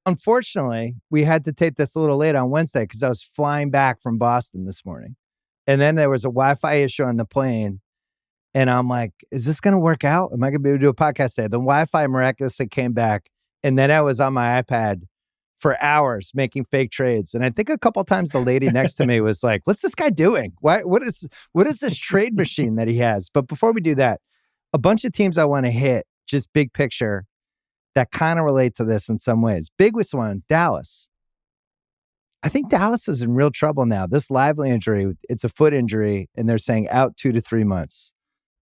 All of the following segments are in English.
unfortunately, we had to tape this a little late on Wednesday because I was flying back from Boston this morning. And then there was a Wi-Fi issue on the plane. And I'm like, is this going to work out? Am I going to be able to do a podcast today? The Wi-Fi miraculously came back. And then I was on my iPad for hours making fake trades. And I think a couple of times the lady next to me was like, what's this guy doing? What is this trade machine that he has? But before we do that, a bunch of teams I want to hit, just big picture, that kind of relate to this in some ways. Biggest one, Dallas. I think Dallas is in real trouble now. This Lively injury, it's a foot injury, and they're saying out 2 to 3 months.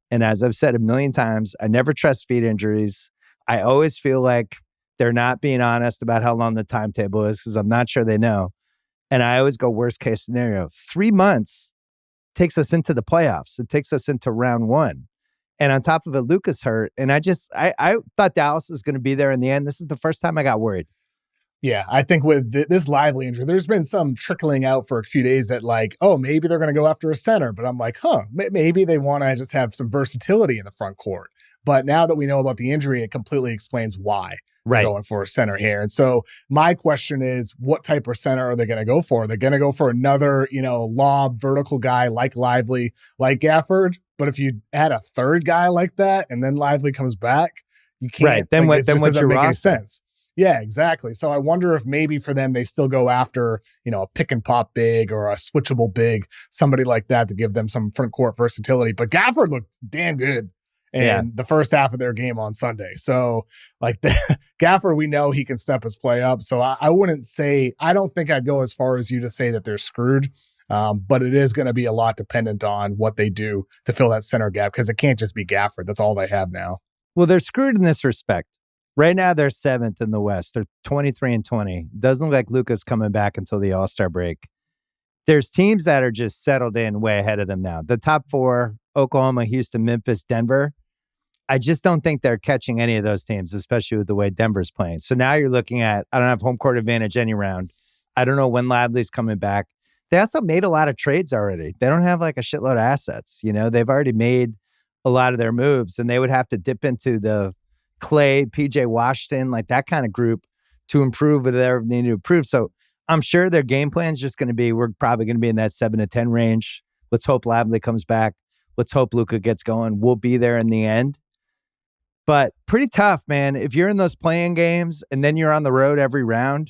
And as I've said a million times, I never trust feet injuries. I always feel like they're not being honest about how long the timetable is because I'm not sure they know. And I always go worst case scenario. 3 months takes us into the playoffs. It takes us into round one. And on top of it, Luka's hurt. And I thought Dallas was going to be there in the end. This is the first time I got worried. Yeah, I think with this Lively injury, there's been some trickling out for a few days that like, oh, maybe they're going to go after a center. But I'm like, maybe they want to just have some versatility in the front court. But now that we know about the injury, it completely explains why they're going for a center here. And so my question is, what type of center are they going to go for? They're going to go for another, lob vertical guy like Lively, like Gafford. But if you add a third guy like that and then Lively comes back, you can't. Right. Then what's your roster? Sense. Yeah, exactly. So I wonder if maybe for them, they still go after, a pick and pop big or a switchable big, somebody like that to give them some front court versatility. But Gafford looked damn good in the first half of their game on Sunday. So like Gafford, we know he can step his play up. So I wouldn't say, I don't think I'd go as far as you to say that they're screwed. But it is going to be a lot dependent on what they do to fill that center gap because it can't just be Gafford. That's all they have now. Well, they're screwed in this respect. Right now, they're 7th in the West. They're 23-20. Doesn't look like Luka's coming back until the All-Star break. There's teams that are just settled in way ahead of them now. The top 4, Oklahoma, Houston, Memphis, Denver. I just don't think they're catching any of those teams, especially with the way Denver's playing. So now you're looking at, I don't have home court advantage any round. I don't know when Lively's coming back. They also made a lot of trades already. They don't have like a shitload of assets. They've already made a lot of their moves, and they would have to dip into the Clay, PJ Washington, like that kind of group to improve whatever they need to improve. So I'm sure their game plan is just going to be, we're probably going to be in that 7 to 10 range. Let's hope Lively comes back. Let's hope Luka gets going. We'll be there in the end. But pretty tough, man. If you're in those playing games and then you're on the road every round,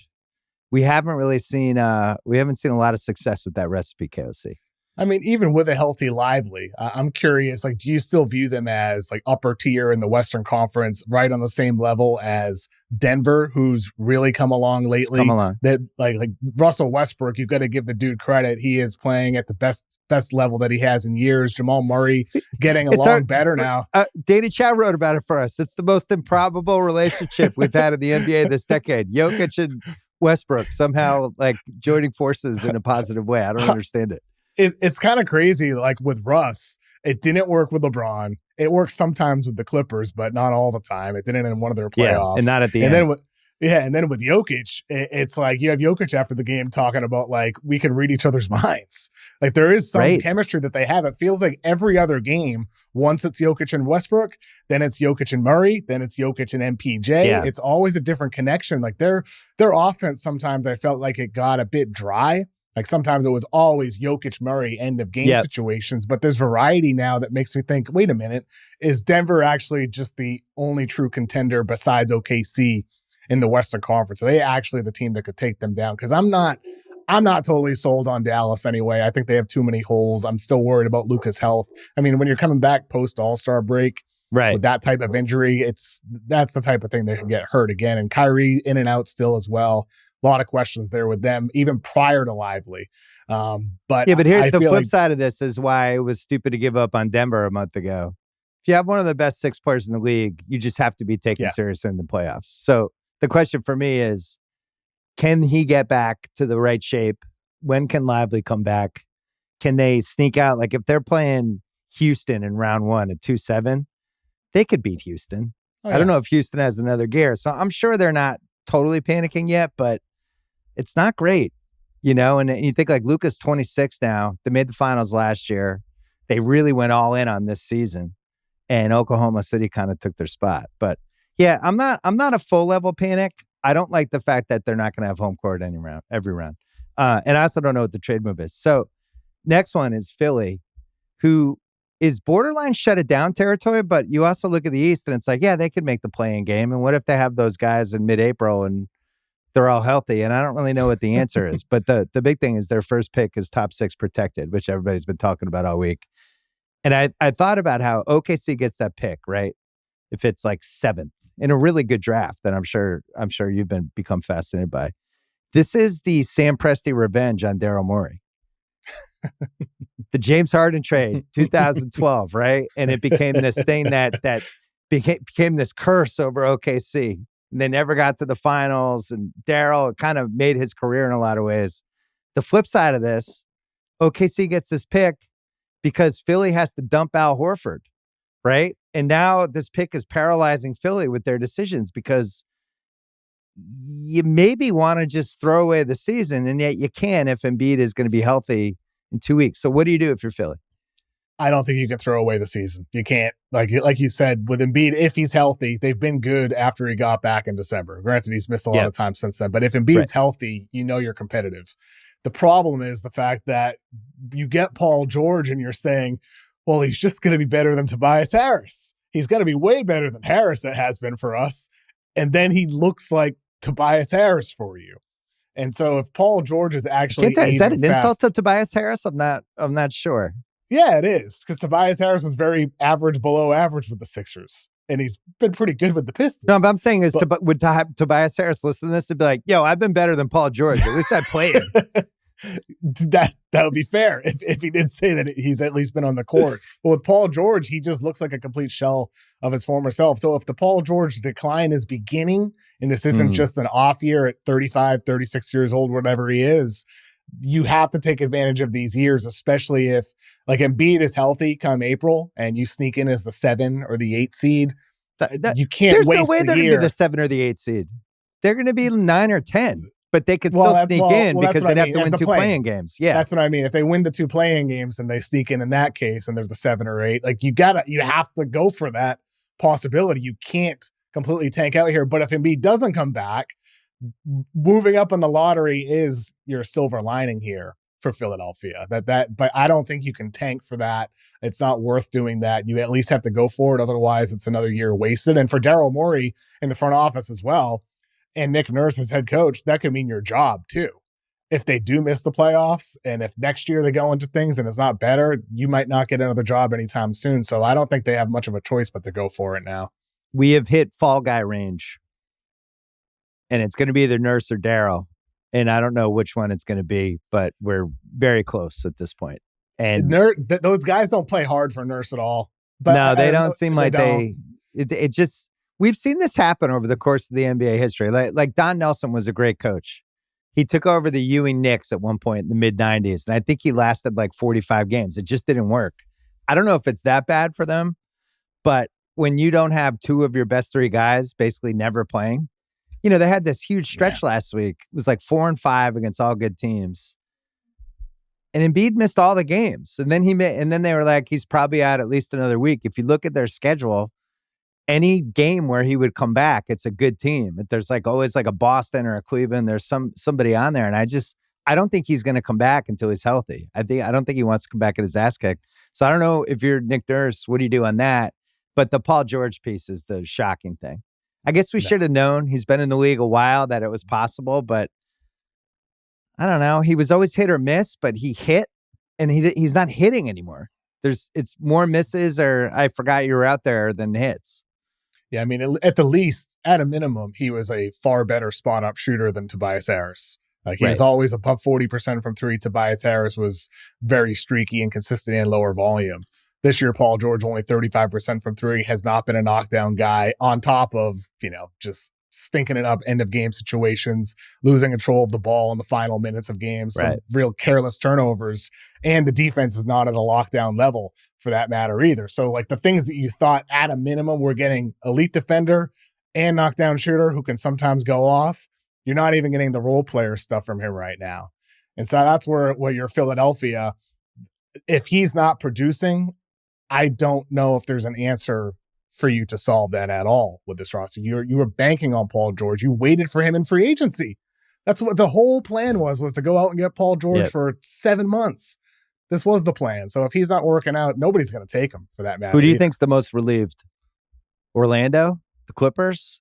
we haven't seen a lot of success with that recipe, KOC. I mean, even with a healthy Lively, I'm curious, like, do you still view them as like upper tier in the Western Conference, right on the same level as Denver, who's really come along lately? That like Russell Westbrook, you've got to give the dude credit. He is playing at the best level that he has in years. Jamal Murray getting along better now. Danny Chow wrote about it for us. It's the most improbable relationship we've had in the NBA this decade. Jokic and Westbrook somehow like joining forces in a positive way. I don't understand it. It's kind of crazy. Like with Russ, it didn't work with LeBron. It works sometimes with the Clippers, but not all the time. It didn't in one of their playoffs. And not at the end. And then with Jokic, it's like you have Jokic after the game talking about like we can read each other's minds. Like there is some chemistry that they have. It feels like every other game, once it's Jokic and Westbrook, then it's Jokic and Murray, then it's Jokic and MPJ. Yeah. It's always a different connection. Like their offense, sometimes I felt like it got a bit dry. Like sometimes it was always Jokic Murray end of game situations, but there's variety now that makes me think, wait a minute, is Denver actually just the only true contender besides OKC in the Western Conference? Are they actually the team that could take them down? Because I'm not totally sold on Dallas anyway. I think they have too many holes. I'm still worried about Luka's health. I mean, when you're coming back post All-Star break with that type of injury, that's the type of thing that can get hurt again. And Kyrie in and out still as well. A lot of questions there with them, even prior to Lively. But here's the flip side of this is why it was stupid to give up on Denver a month ago. If you have one of the best 6 players in the league, you just have to be taken seriously in the playoffs. So the question for me is, can he get back to the right shape? When can Lively come back? Can they sneak out? Like if they're playing Houston in round 1 at 2-7, they could beat Houston. I don't know if Houston has another gear. So I'm sure they're not totally panicking yet, but it's not great, and you think like Luka's 26 now. They made the finals last year. They really went all in on this season, and Oklahoma City kind of took their spot. But yeah, I'm not a full level panic. I don't like the fact that they're not going to have home court every round. And I also don't know what the trade move is. So next one is Philly, who is borderline shut it down territory, but you also look at the East and it's like, yeah, they could make the play-in game. And what if they have those guys in mid-April and they're all healthy? And I don't really know what the answer is. But the big thing is their first pick is top 6 protected, which everybody's been talking about all week. And I thought about how OKC gets that pick, right? If it's like 7th in a really good draft that I'm sure you've become fascinated by. This is the Sam Presti revenge on Daryl Morey. The James Harden trade, 2012, right? And it became this thing that became this curse over OKC. And they never got to the finals, and Daryl kind of made his career in a lot of ways. The flip side of this, OKC gets this pick because Philly has to dump Al Horford, right? And now this pick is paralyzing Philly with their decisions because you maybe want to just throw away the season, and yet you can if Embiid is going to be healthy in 2 weeks. So what do you do if you're Philly? I don't think you can throw away the season. You can't. Like you said, with Embiid, if he's healthy, they've been good after he got back in December. Granted, he's missed a lot of time since then. But if Embiid's healthy, you know you're competitive. The problem is the fact that you get Paul George and you're saying, well, he's just going to be better than Tobias Harris. He's going to be way better than Harris that has been for us. And then he looks like Tobias Harris for you. And so if Paul George is actually is that an insult to Tobias Harris? I'm not sure. Yeah, it is, because Tobias Harris is very average, below average with the Sixers, and he's been pretty good with the Pistons. No, but I'm saying is, would Tobias Harris listen to this and be like, yo, I've been better than Paul George. At least I played him. That would be fair if he did say that he's at least been on the court. But with Paul George, he just looks like a complete shell of his former self. So if the Paul George decline is beginning, and this isn't just an off year at 35, 36 years old, whatever he is, you have to take advantage of these years, especially if like Embiid is healthy come April and you sneak in as the 7 or the 8 seed. You can't There's waste no way they're going to be the 7 or the 8 seed. They're going to be 9 or 10. But they could still sneak in because they'd have to win 2 playing games. Yeah, that's what I mean. If they win the 2 playing games, then they sneak in that case, and they're the 7 or 8. Like you have to go for that possibility. You can't completely tank out here. But if Embiid doesn't come back, moving up in the lottery is your silver lining here for Philadelphia. But I don't think you can tank for that. It's not worth doing that. You at least have to go for it. Otherwise, it's another year wasted. And for Daryl Morey in the front office as well, and Nick Nurse as head coach, that could mean your job too. If they do miss the playoffs, and if next year they go into things and it's not better, you might not get another job anytime soon. So I don't think they have much of a choice but to go for it now. We have hit fall guy range, and it's going to be either Nurse or Daryl. And I don't know which one it's going to be, but we're very close at this point. And those guys don't play hard for Nurse at all. But no, they don't seem like it just... We've seen this happen over the course of the NBA history. Like Don Nelson was a great coach. He took over the Ewing Knicks at one point in the mid-90s, and I think he lasted like 45 games. It just didn't work. I don't know if it's that bad for them, but when you don't have 2 of your best 3 guys basically never playing, they had this huge stretch last week. It was like 4-5 against all good teams. And Embiid missed all the games. And then they were like, he's probably out at least another week. If you look at their schedule, any game where he would come back, it's a good team. If there's always a Boston or a Cleveland, there's somebody on there. And I don't think he's going to come back until he's healthy. I don't think he wants to come back at his ass kicked. So I don't know if you're Nick Nurse, what do you do on that? But the Paul George piece is the shocking thing. I guess we should have known. He's been in the league a while that it was possible, but I don't know. He was always hit or miss, but he hit, and he's not hitting anymore. It's more misses or I forgot you were out there than hits. Yeah, I mean, at the least, at a minimum, he was a far better spot-up shooter than Tobias Harris. He was always above 40% from 3. Tobias Harris was very streaky and consistent and lower volume. This year, Paul George, only 35% from 3, has not been a knockdown guy on top of, just stinking it up end-of-game situations, losing control of the ball in the final minutes of games, some real careless turnovers, and the defense is not at a lockdown level for that matter either. So, the things that you thought at a minimum were getting elite defender and knockdown shooter who can sometimes go off, you're not even getting the role player stuff from him right now. And so that's where you're Philadelphia. If he's not producing, I don't know if there's an answer for you to solve that at all with this roster. You were banking on Paul George. You waited for him in free agency. That's what the whole plan was to go out and get Paul George for 7 months. This was the plan. So if he's not working out, nobody's going to take him for that matter. Who do you think's the most relieved? Orlando? The Clippers?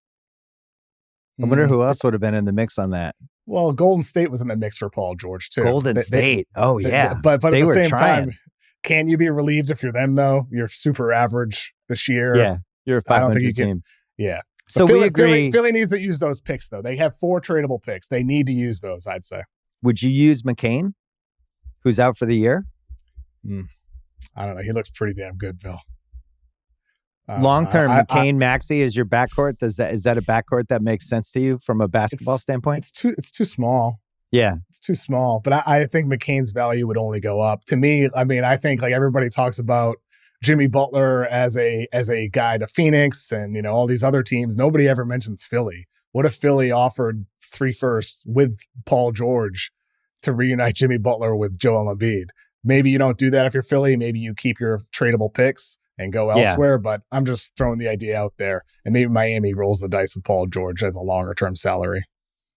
I wonder who else would have been in the mix on that. Well, Golden State was in the mix for Paul George too. Golden State. Yeah. But at they the were same trying. time, can you be relieved if you're them though? You're super average this year. Yeah. You're a 500 team. Yeah. So we agree. Philly needs to use those picks though. They have 4 tradable picks. They need to use those, I'd say. Would you use McCain, who's out for the year? I don't know. He looks pretty damn good, Bill. Long-term, McCain, Maxey is your backcourt. Is that a backcourt that makes sense to you from a basketball standpoint? It's too small. Yeah. It's too small. But I think McCain's value would only go up. To me, I mean, I think like everybody talks about Jimmy Butler as a guy to Phoenix and, you know, all these other teams. Nobody ever mentions Philly. What if Philly offered 3 firsts with Paul George to reunite Jimmy Butler with Joel Embiid? Maybe you don't do that if you're Philly. Maybe you keep your tradable picks and go elsewhere. But I'm just throwing the idea out there. And maybe Miami rolls the dice with Paul George as a longer-term salary.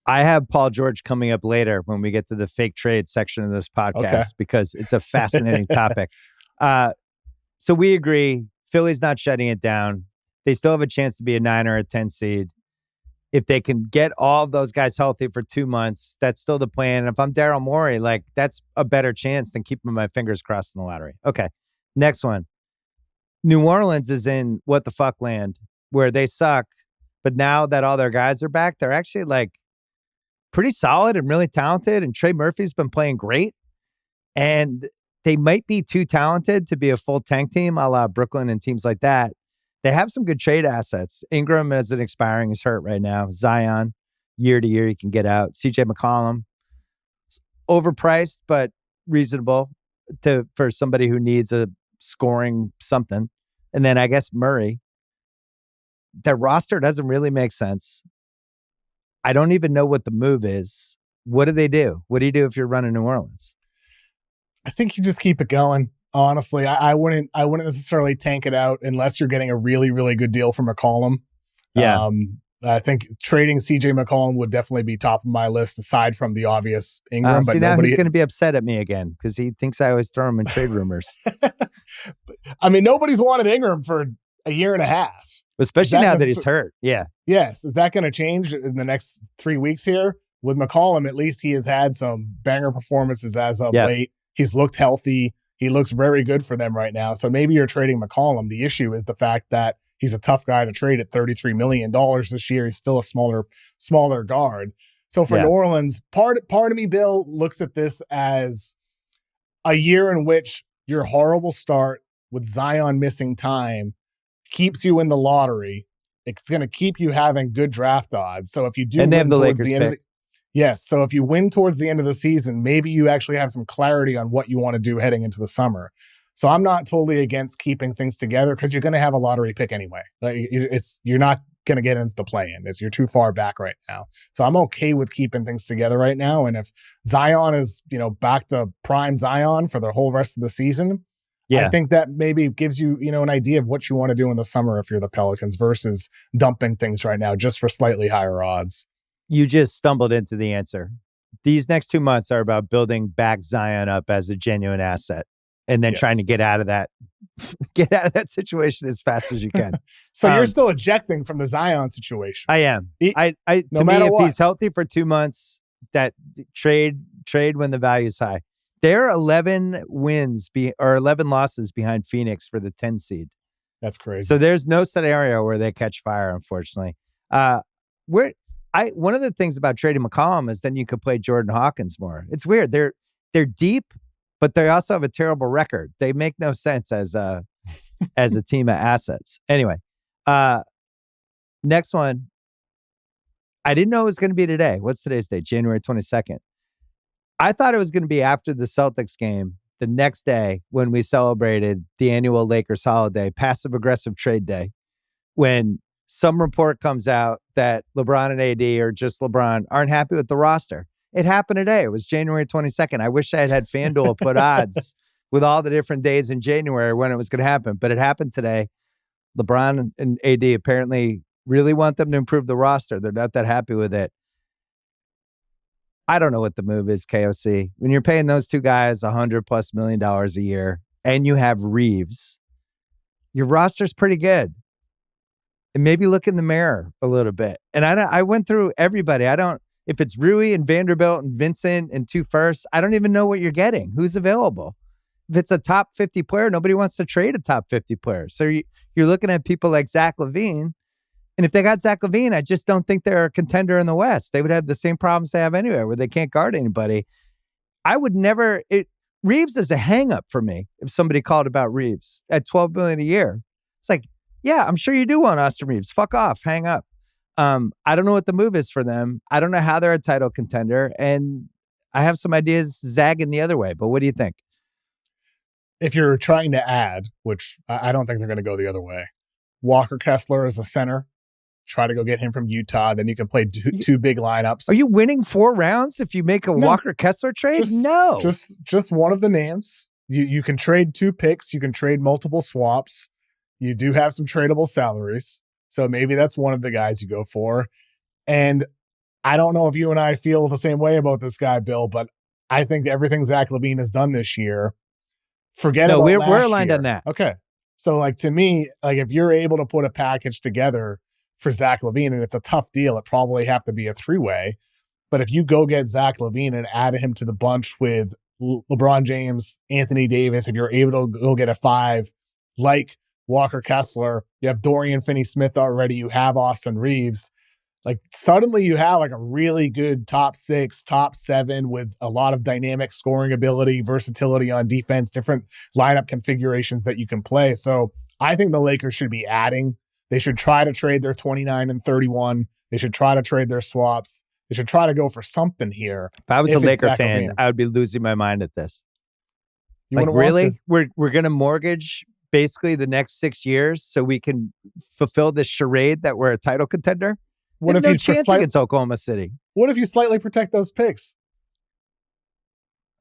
I have Paul George coming up later when we get to the fake trade section of this podcast because it's a fascinating topic. So we agree. Philly's not shutting it down. They still have a chance to be a 9 or a 10 seed. If they can get all of those guys healthy for 2 months, that's still the plan. And if I'm Daryl Morey, like that's a better chance than keeping my fingers crossed in the lottery. Okay. Next one. New Orleans is in what the fuck land where they suck. But now that all their guys are back, they're actually like pretty solid and really talented. And Trey Murphy's been playing great. And they might be too talented to be a full tank team, a la Brooklyn and teams like that. They have some good trade assets. Ingram isn't expiring. He's hurt right now. Zion, year to year, he can get out. CJ McCollum, overpriced, but reasonable for somebody who needs a scoring something. And then I guess Murray. Their roster doesn't really make sense. I don't even know what the move is. What do they do? What do you do if you're running New Orleans? I think you just keep it going. Honestly, I wouldn't necessarily tank it out unless you're getting a really, really good deal from McCollum. Yeah. I think trading CJ McCollum would definitely be top of my list aside from the obvious Ingram. But now he's going to be upset at me again because he thinks I always throw him in trade rumors. I mean, nobody's wanted Ingram for a year and a half. Especially now that he's hurt. Yeah. Yes. Is that going to change in the next 3 weeks here? With McCollum, at least he has had some banger performances as of late. He's looked healthy. He looks very good for them right now. So maybe you're trading McCollum. The issue is the fact that he's a tough guy to trade at $33 million this year. He's still a smaller guard. So for New Orleans, part of me, Bill, looks at this as a year in which your horrible start with Zion missing time keeps you in the lottery. It's going to keep you having good draft odds. So if you do, and they have the Lakers pick. Yes. So if you win towards the end of the season, maybe you actually have some clarity on what you want to do heading into the summer. So I'm not totally against keeping things together because you're going to have a lottery pick anyway. Like you're not going to get into the play-in. You're too far back right now. So I'm okay with keeping things together right now. And if Zion is, back to prime Zion for the whole rest of the season, I think that maybe gives you, an idea of what you want to do in the summer if you're the Pelicans versus dumping things right now just for slightly higher odds. You just stumbled into the answer. These next 2 months are about building back Zion up as a genuine asset and then trying to get out of that situation as fast as you can. So you're still ejecting from the Zion situation. I am. If he's healthy for 2 months, that trade when the value's high. They're 11 11 losses behind Phoenix for the 10 seed. That's crazy. So there's no scenario where they catch fire, unfortunately. One of the things about trading McCollum is then you could play Jordan Hawkins more. It's weird. They're deep, but they also have a terrible record. They make no sense as a team of assets. Anyway, next one. I didn't know it was going to be today. What's today's date? January 22nd. I thought it was going to be after the Celtics game, the next day when we celebrated the annual Lakers holiday, passive-aggressive trade day, when some report comes out that LeBron and AD or just LeBron aren't happy with the roster. It happened today. It was January 22nd. I wish I had FanDuel put odds with all the different days in January when it was going to happen, but it happened today. LeBron and AD apparently really want them to improve the roster. They're not that happy with it. I don't know what the move is, KOC. When you're paying those two guys $100+ million a year and you have Reeves, your roster's pretty good. And maybe look in the mirror a little bit. And I went through everybody. If it's Rui and Vanderbilt and Vincent and 2 firsts, I don't even know what you're getting. Who's available? If it's a top 50 player, nobody wants to trade a top 50 player. So you're looking at people like Zach LaVine. And if they got Zach LaVine, I just don't think they're a contender in the West. They would have the same problems they have anywhere where they can't guard anybody. I would never. Reeves is a hang-up for me if somebody called about Reeves at $12 million a year. It's like, yeah, I'm sure you do want Austin Reeves. Fuck off. Hang up. I don't know what the move is for them. I don't know how they're a title contender. And I have some ideas zagging the other way. But what do you think? If you're trying to add, which I don't think they're going to go the other way, Walker Kessler as a center, try to go get him from Utah. Then you can play two big lineups. Are you winning 4 rounds if you make a Walker Kessler trade? No. Just one of the names. You can trade 2 picks. You can trade multiple swaps. You do have some tradable salaries. So maybe that's one of the guys you go for. And I don't know if you and I feel the same way about this guy, Bill, but I think everything Zach LaVine has done this year, about we're last aligned year. on that. Okay. So like to me, like if you're able to put a package together for Zach LaVine, and it's a tough deal, it probably have to be a 3-way. But if you go get Zach LaVine and add him to the bunch with LeBron James, Anthony Davis, if you're able to go get a 5 like Walker Kessler, you have Dorian Finney-Smith already, you have Austin Reeves, like suddenly you have like a really good top 6, top 7 with a lot of dynamic scoring ability, versatility on defense, different lineup configurations that you can play. So I think the Lakers should be adding. They should try to trade their 29 and 31. They should try to trade their swaps. They should try to go for something here. If I was a Laker fan, I would be losing my mind at this. You like, really? We're going to mortgage basically the next 6 years so we can fulfill this charade that we're a title contender? What if no chance against Oklahoma City? What if you slightly protect those picks?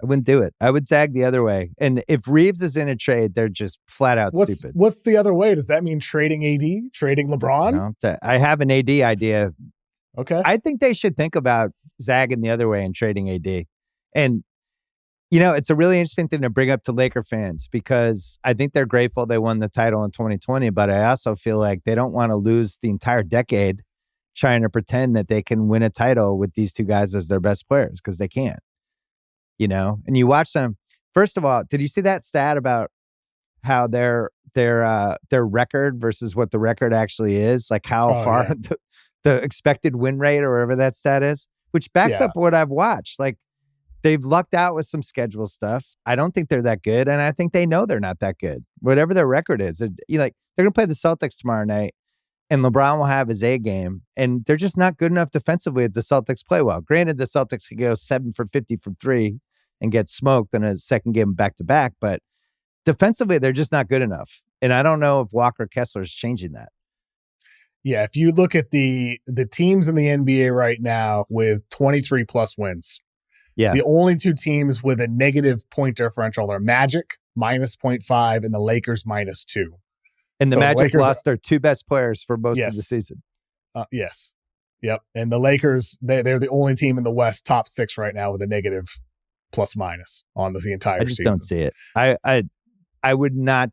I wouldn't do it. I would zag the other way. And if Reeves is in a trade, they're just flat out stupid. What's the other way? Does that mean trading AD, trading LeBron? No, I have an AD idea. Okay. I think they should think about zagging the other way and trading AD. And, you know, it's a really interesting thing to bring up to Laker fans because I think they're grateful they won the title in 2020, but I also feel like they don't want to lose the entire decade trying to pretend that they can win a title with these two guys as their best players because they can't. You know, and you watch them. First of all, did you see that stat about how their record versus what the record actually is? Like how far the expected win rate or whatever that stat is, which backs up what I've watched. Like they've lucked out with some schedule stuff. I don't think they're that good, and I think they know they're not that good. Whatever their record is, they're gonna play the Celtics tomorrow night, and LeBron will have his A game, and they're just not good enough defensively if the Celtics play well. Granted, the Celtics can go 7 for 50 from 3. And get smoked in a second game back-to-back. But defensively, they're just not good enough. And I don't know if Walker Kessler is changing that. Yeah, if you look at the teams in the NBA right now with 23-plus wins, the only 2 teams with a negative point differential are Magic, minus 0.5, and the Lakers, minus 2. And the Magic lost their 2 best players for most of the season. Yes. Yep. And the Lakers, they're the only team in the West, top 6 right now with a negative plus minus on the entire season. I just don't see it. I would not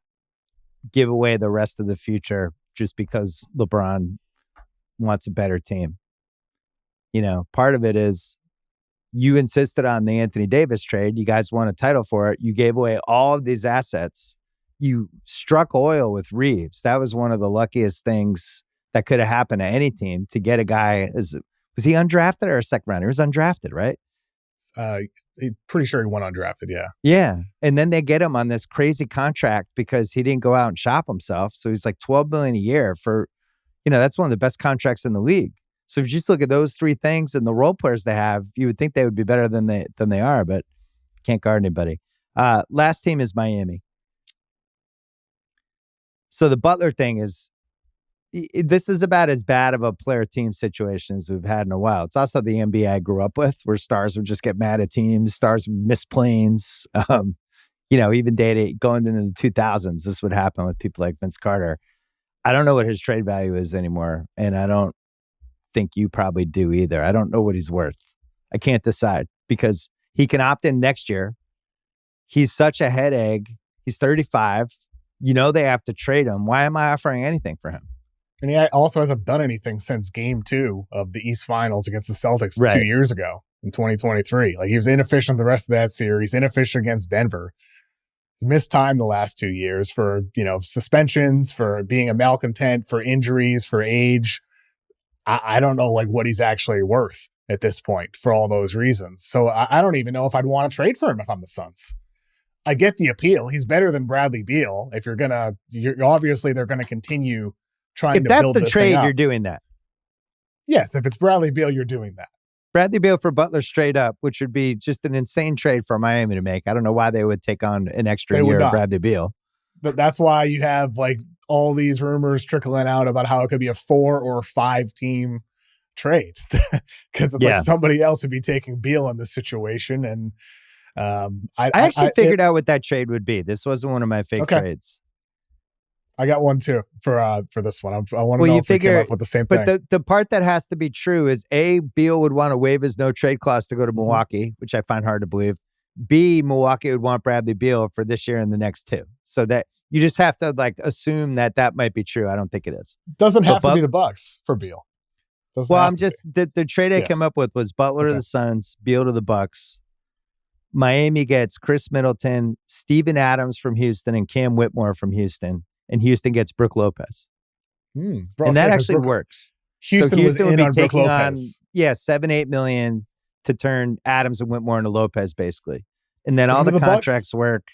give away the rest of the future just because LeBron wants a better team. You know, part of it is you insisted on the Anthony Davis trade. You guys won a title for it. You gave away all of these assets. You struck oil with Reeves. That was one of the luckiest things that could have happened to any team to get a guy. Was he undrafted or a second round? He was undrafted, right? Pretty sure he went undrafted. Yeah. And then they get him on this crazy contract because he didn't go out and shop himself. So he's like $12 million a year for, that's one of the best contracts in the league. So if you just look at those 3 things and the role players they have, you would think they would be better than they are, but can't guard anybody. Last team is Miami. So the Butler thing is, this is about as bad of a player-team situation as we've had in a while. It's also the NBA I grew up with, where stars would just get mad at teams, stars would miss planes. Even going into the 2000s, this would happen with people like Vince Carter. I don't know what his trade value is anymore, and I don't think you probably do either. I don't know what he's worth. I can't decide because he can opt in next year. He's such a head egg. He's 35. They have to trade him. Why am I offering anything for him? And he also hasn't done anything since game 2 of the East Finals against the Celtics 2 years ago in 2023. Like, he was inefficient the rest of that series, inefficient against Denver. He's missed time the last 2 years for, suspensions, for being a malcontent, for injuries, for age. I don't know what he's actually worth at this point for all those reasons. So I don't even know if I'd want to trade for him if I'm the Suns. I get the appeal. He's better than Bradley Beal. If you're obviously they're going to continue trying to build this thing up. If that's the trade, you're doing that. Yes, if it's Bradley Beal, you're doing that. Bradley Beal for Butler straight up, which would be just an insane trade for Miami to make. I don't know why they would take on an extra year of Bradley Beal. But that's why you have all these rumors trickling out about how it could be a 4 or 5 team trade because it's somebody else would be taking Beal in this situation. And I actually figured out what that trade would be. This wasn't one of my fake trades. I got one too for this one. I want to know if they came up with the same thing. But the part that has to be true is A, Beal would want to waive his no trade clause to go to Milwaukee, which I find hard to believe. B, Milwaukee would want Bradley Beal for this year and the next 2. So that you just have to assume that might be true. I don't think it is. Doesn't have to be the Bucks for Beal. I'm just the trade I came up with was Butler to the Suns, Beal to the Bucks. Miami gets Chris Middleton, Steven Adams from Houston, and Cam Whitmore from Houston. And Houston gets Brook Lopez. And that actually works. Houston would be taking on $7-8 million to turn Adams and Whitmore into Lopez, basically. And then all the contracts work.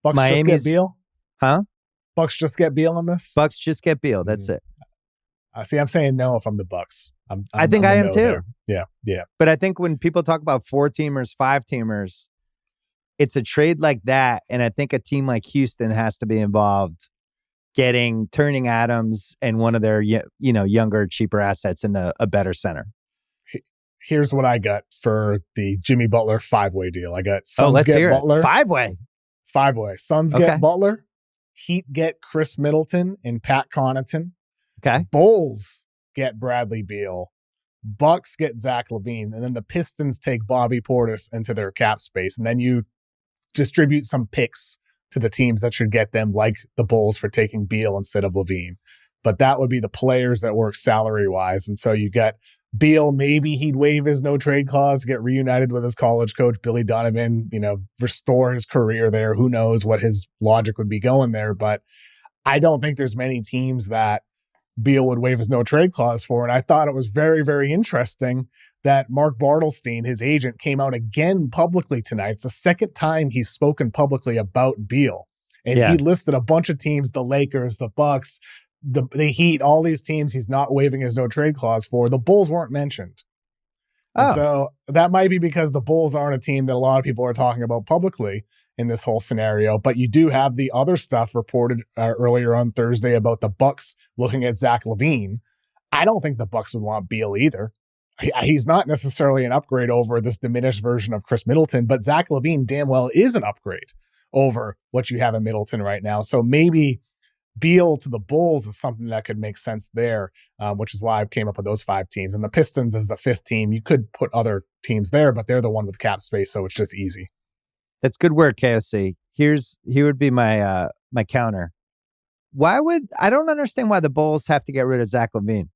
Bucks Miami's, just get Beal? Huh? Bucks just get Beal on this? Bucks just get Beal. That's it. See, I'm saying no if I'm the Bucks. I think I am too. There. Yeah. But I think when people talk about 4-teamers, 5-teamers, it's a trade like that. And I think a team like Houston has to be involved turning Adams and one of their younger, cheaper assets into a better center. Here's what I got for the Jimmy Butler 5-way deal. I got Suns get Butler. 5-way. 5-way. Suns get Butler. Heat get Chris Middleton and Pat Connaughton. Okay. Bulls get Bradley Beal. Bucks get Zach LaVine. And then the Pistons take Bobby Portis into their cap space. And then you distribute some picks to the teams that should get them, like the Bulls for taking Beal instead of LaVine. But that would be the players that work salary-wise. And so you got Beal, maybe he'd waive his no-trade clause, get reunited with his college coach, Billy Donovan, restore his career there. Who knows what his logic would be going there. But I don't think there's many teams that Beal would waive his no-trade clause for. And I thought it was very, very interesting that Mark Bartelstein, his agent, came out again publicly tonight. It's the second time he's spoken publicly about Beal. And he listed a bunch of teams, the Lakers, the Bucks, the Heat, all these teams he's not waiving his no-trade clause for. The Bulls weren't mentioned. So that might be because the Bulls aren't a team that a lot of people are talking about publicly in this whole scenario. But you do have the other stuff reported earlier on Thursday about the Bucks looking at Zach LaVine. I don't think the Bucks would want Beal either. He's not necessarily an upgrade over this diminished version of Chris Middleton, but Zach LaVine damn well is an upgrade over what you have in Middleton right now. So maybe Beal to the Bulls is something that could make sense there, which is why I came up with those 5 teams. And the Pistons is the 5th team. You could put other teams there, but they're the one with cap space, so it's just easy. That's good work, KOC. Here would be my my counter. I don't understand why the Bulls have to get rid of Zach LaVine.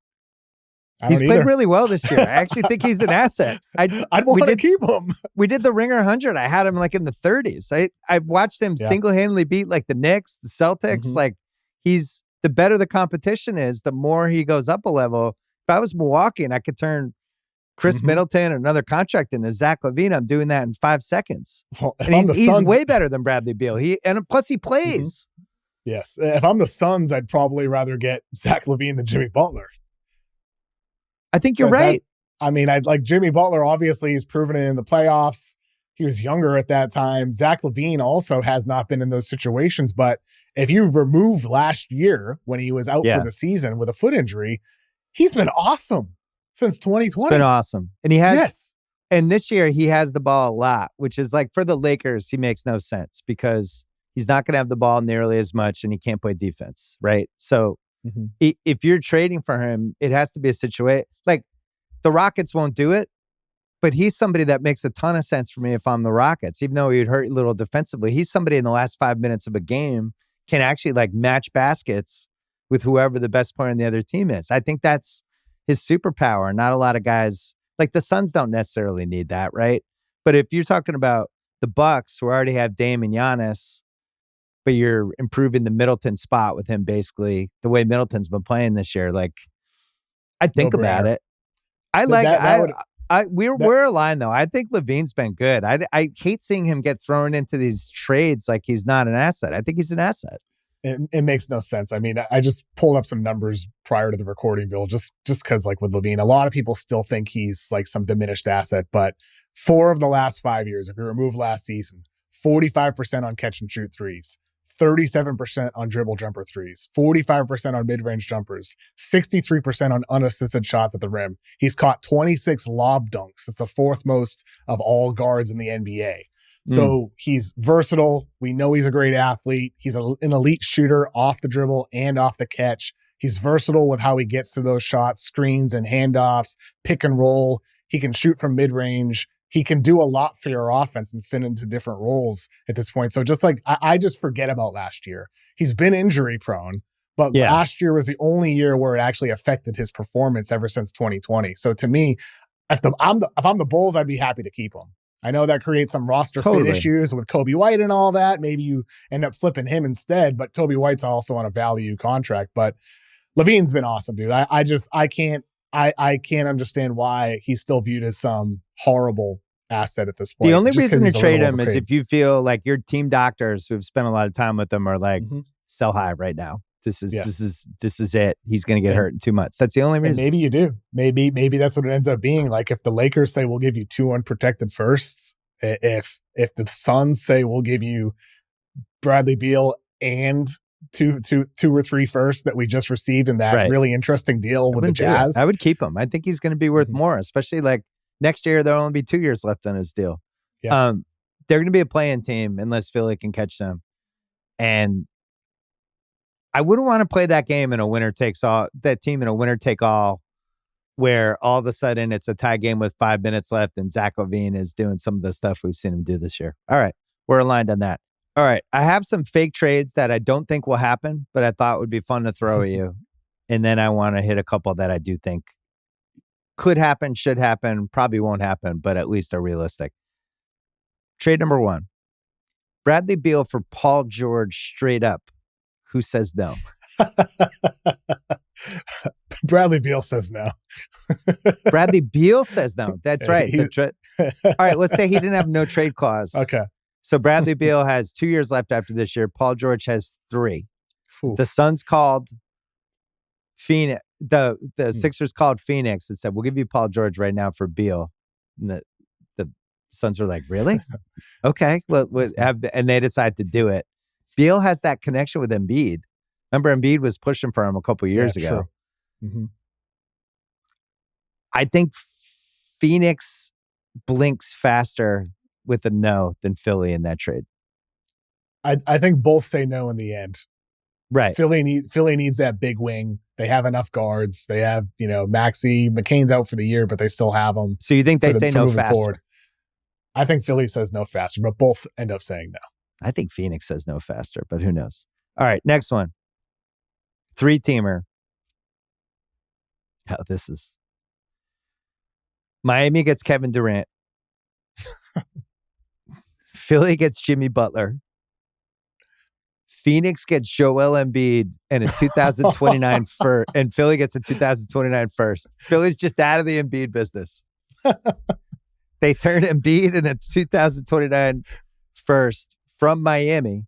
He's played really well this year. I actually think he's an asset. I'd want to keep him. We did the Ringer 100. I had him in the 30s. I watched him single-handedly beat the Knicks, the Celtics. He's the better the competition is, the more he goes up a level. If I was Milwaukee and I could turn Chris Middleton or another contract into Zach LaVine, I'm doing that in 5 seconds. Well, and he's way better than Bradley Beal. Plus he plays. Yes. If I'm the Suns, I'd probably rather get Zach LaVine than Jimmy Butler. I think you're right. I'd like Jimmy Butler. Obviously, he's proven it in the playoffs. He was younger at that time. Zach LaVine also has not been in those situations. But if you remove last year when he was out for the season with a foot injury, he's been awesome since 2020. It's been awesome. And he has, and this year he has the ball a lot, which is for the Lakers, he makes no sense because he's not going to have the ball nearly as much and he can't play defense, right? So If you're trading for him, it has to be a situation like the Rockets won't do it, but he's somebody that makes a ton of sense for me if I'm the Rockets, even though he'd hurt a little defensively. He's somebody in the last 5 minutes of a game can actually like match baskets with whoever the best player on the other team is. I think that's his superpower. Not a lot of guys, like the Suns don't necessarily need that, right? But if you're talking about the Bucks, who already have Dame and Giannis, but you're improving the Middleton spot with him basically the way Middleton's been playing this year, like I'd think about it. We're aligned though. I think Levine's been good. I hate seeing him get thrown into these trades like he's not an asset. I think he's an asset. It makes no sense. I mean, I just pulled up some numbers prior to the recording, Bill, just because like with Levine, a lot of people still think he's like some diminished asset, but 4 of the last 5 years, if you remove last season, 45% on catch and shoot threes, 37% on dribble jumper threes, 45% on mid-range jumpers, 63% on unassisted shots at the rim. He's caught 26 lob dunks. That's the 4th most of all guards in the NBA. So he's versatile. We know he's a great athlete. He's an elite shooter off the dribble and off the catch. He's versatile with how he gets to those shots, screens and handoffs, pick and roll. He can shoot from mid-range. He can do a lot for your offense and fit into different roles at this point. So just like, I just forget about last year. He's been injury prone, but last year was the only year where it actually affected his performance ever since 2020. So to me, if I'm the Bulls, I'd be happy to keep him. I know that creates some roster fit issues with Kobe White and all that. Maybe you end up flipping him instead, but Kobe White's also on a value contract. But Levine's been awesome, dude. I can't understand why he's still viewed as some horrible asset at this point. The only reason to trade him is if you feel like your team doctors who've spent a lot of time with him are like, sell high right now. This is it. He's going to get hurt in 2 months. That's the only reason. And maybe you do. Maybe that's what it ends up being. Like if the Lakers say we'll give you 2 unprotected firsts, if the Suns say we'll give you Bradley Beal and two or three firsts that we just received in that really interesting deal with the Jazz, I would keep him. I think he's going to be worth more, especially like next year. There'll only be 2 years left on his deal. Yeah. They're going to be a play-in team unless Philly can catch them, and I wouldn't want to play that game in a winner takes all, that team in a winner take all, where all of a sudden it's a tie game with 5 minutes left and Zach LaVine is doing some of the stuff we've seen him do this year. All right. We're aligned on that. All right. I have some fake trades that I don't think will happen, but I thought would be fun to throw at you. And then I want to hit a couple that I do think could happen, should happen, probably won't happen, but at least are realistic. Trade number 1. Bradley Beal for Paul George straight up. Who says no? Bradley Beal says no. Bradley Beal says no. That's right. All right, let's say he didn't have no trade clause. Okay. So Bradley Beal has 2 years left after this year. Paul George has 3. Oof. The Suns called Phoenix. The Sixers called Phoenix and said, we'll give you Paul George right now for Beal. And the Suns were like, really? Okay. Well, and they decided to do it. Beal has that connection with Embiid. Remember, Embiid was pushing for him a couple years ago. Mm-hmm. I think Phoenix blinks faster with a no than Philly in that trade. I think both say no in the end. Right. Philly needs that big wing. They have enough guards. They have, Maxey. McCain's out for the year, but they still have him. So you think they say no faster? Forward. I think Philly says no faster, but both end up saying no. I think Phoenix says no faster, but who knows? All right, next one. 3-teamer. Oh, this is... Miami gets Kevin Durant. Philly gets Jimmy Butler. Phoenix gets Joel Embiid and a 2029 first, and Philly gets a 2029 first. Philly's just out of the Embiid business. They turn Embiid and a 2029 first from Miami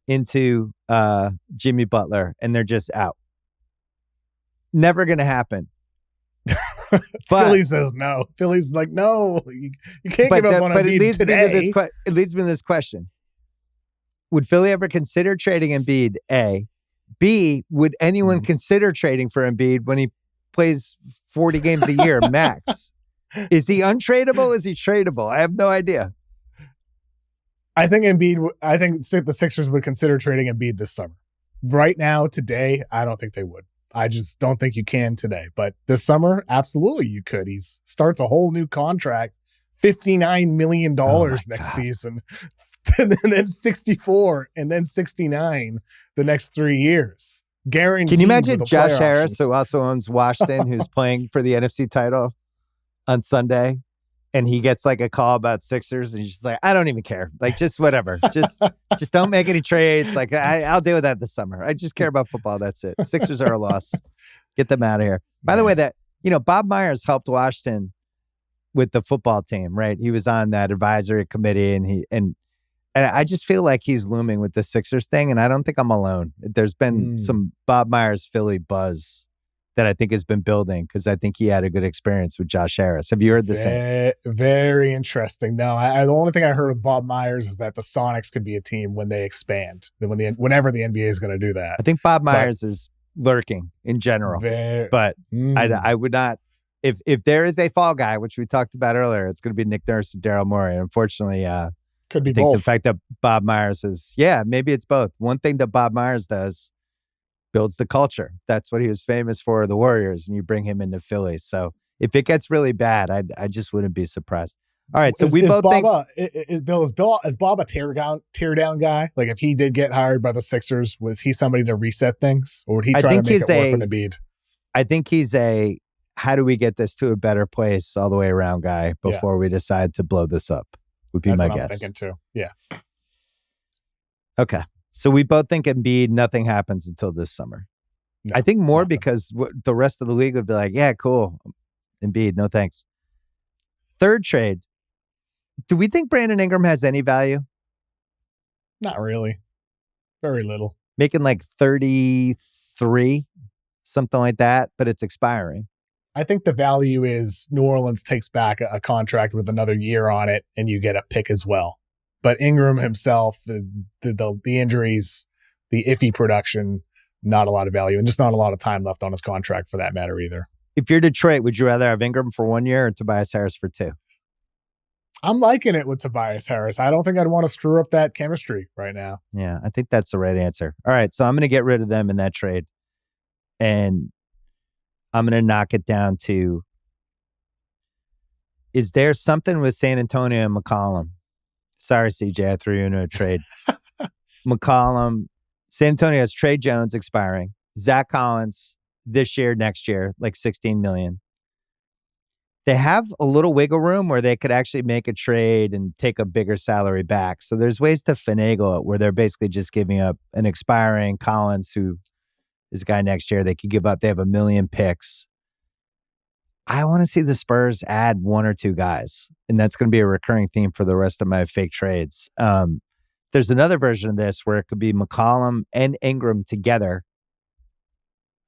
into Jimmy Butler, and they're just out. Never going to happen. But Philly says no. Philly's like, no, you can't give up on Embiid today. It leads me to this question. Would Philly ever consider trading Embiid, A? B, would anyone consider trading for Embiid when he plays 40 games a year, max? Is he untradeable? Is he tradable? I have no idea. I think the Sixers would consider trading Embiid this summer. Right now, today, I don't think they would. I just don't think you can today. But this summer, absolutely you could. He starts a whole new contract, $59 million next season, and then 64, and then 69 the next 3 years. Guaranteed. Can you imagine Josh Harris, who also owns Washington, who's playing for the NFC title on Sunday, and he gets like a call about Sixers, and he's just like, I don't even care. Like, just whatever. Just don't make any trades. Like, I'll deal with that this summer. I just care about football. That's it. Sixers are a loss. Get them out of here. By the way, Bob Myers helped Washington with the football team, right? He was on that advisory committee, and I just feel like he's looming with the Sixers thing, and I don't think I'm alone. There's been some Bob Myers Philly buzz that I think has been building because I think he had a good experience with Josh Harris. Have you heard the same? Very interesting. No, the only thing I heard of Bob Myers is that the Sonics could be a team when they expand, whenever the NBA is going to do that. I think Bob Myers is lurking in general, but I would not. If there is a fall guy, which we talked about earlier, it's going to be Nick Nurse and Daryl Morey. Unfortunately, could be I think both. the fact that Bob Myers maybe it's both. One thing that Bob Myers does, builds the culture. That's what he was famous for, the Warriors, and you bring him into Philly. So if it gets really bad, I just wouldn't be surprised. All right, so we both think is Bob a tear down guy? Like if he did get hired by the Sixers, was he somebody to reset things, or would he try to make it work with Embiid? I think he's a how do we get this to a better place all the way around guy before we decide to blow this up. Would be my guess. I'm thinking too. Yeah. Okay. So we both think Embiid, nothing happens until this summer. No, I think more because the rest of the league would be like, yeah, cool. Embiid, no thanks. Third trade. Do we think Brandon Ingram has any value? Not really. Very little. Making like 33, something like that, but it's expiring. I think the value is New Orleans takes back a contract with another year on it, and you get a pick as well. But Ingram himself, the injuries, the iffy production, not a lot of value, and just not a lot of time left on his contract for that matter either. If you're Detroit, would you rather have Ingram for 1 year or Tobias Harris for 2? I'm liking it with Tobias Harris. I don't think I'd want to screw up that chemistry right now. Yeah, I think that's the right answer. All right, so I'm going to get rid of them in that trade. And I'm going to knock it down to, is there something with San Antonio and McCollum? Sorry, CJ, I threw you into a trade. McCollum, San Antonio has Trey Jones expiring. Zach Collins this year, next year, like $16 million. They have a little wiggle room where they could actually make a trade and take a bigger salary back. So there's ways to finagle it where they're basically just giving up an expiring Collins, who is a guy next year. They could give up. They have 1 million picks. I want to see the Spurs add 1 or 2 guys, and that's going to be a recurring theme for the rest of my fake trades. There's another version of this where it could be McCollum and Ingram together,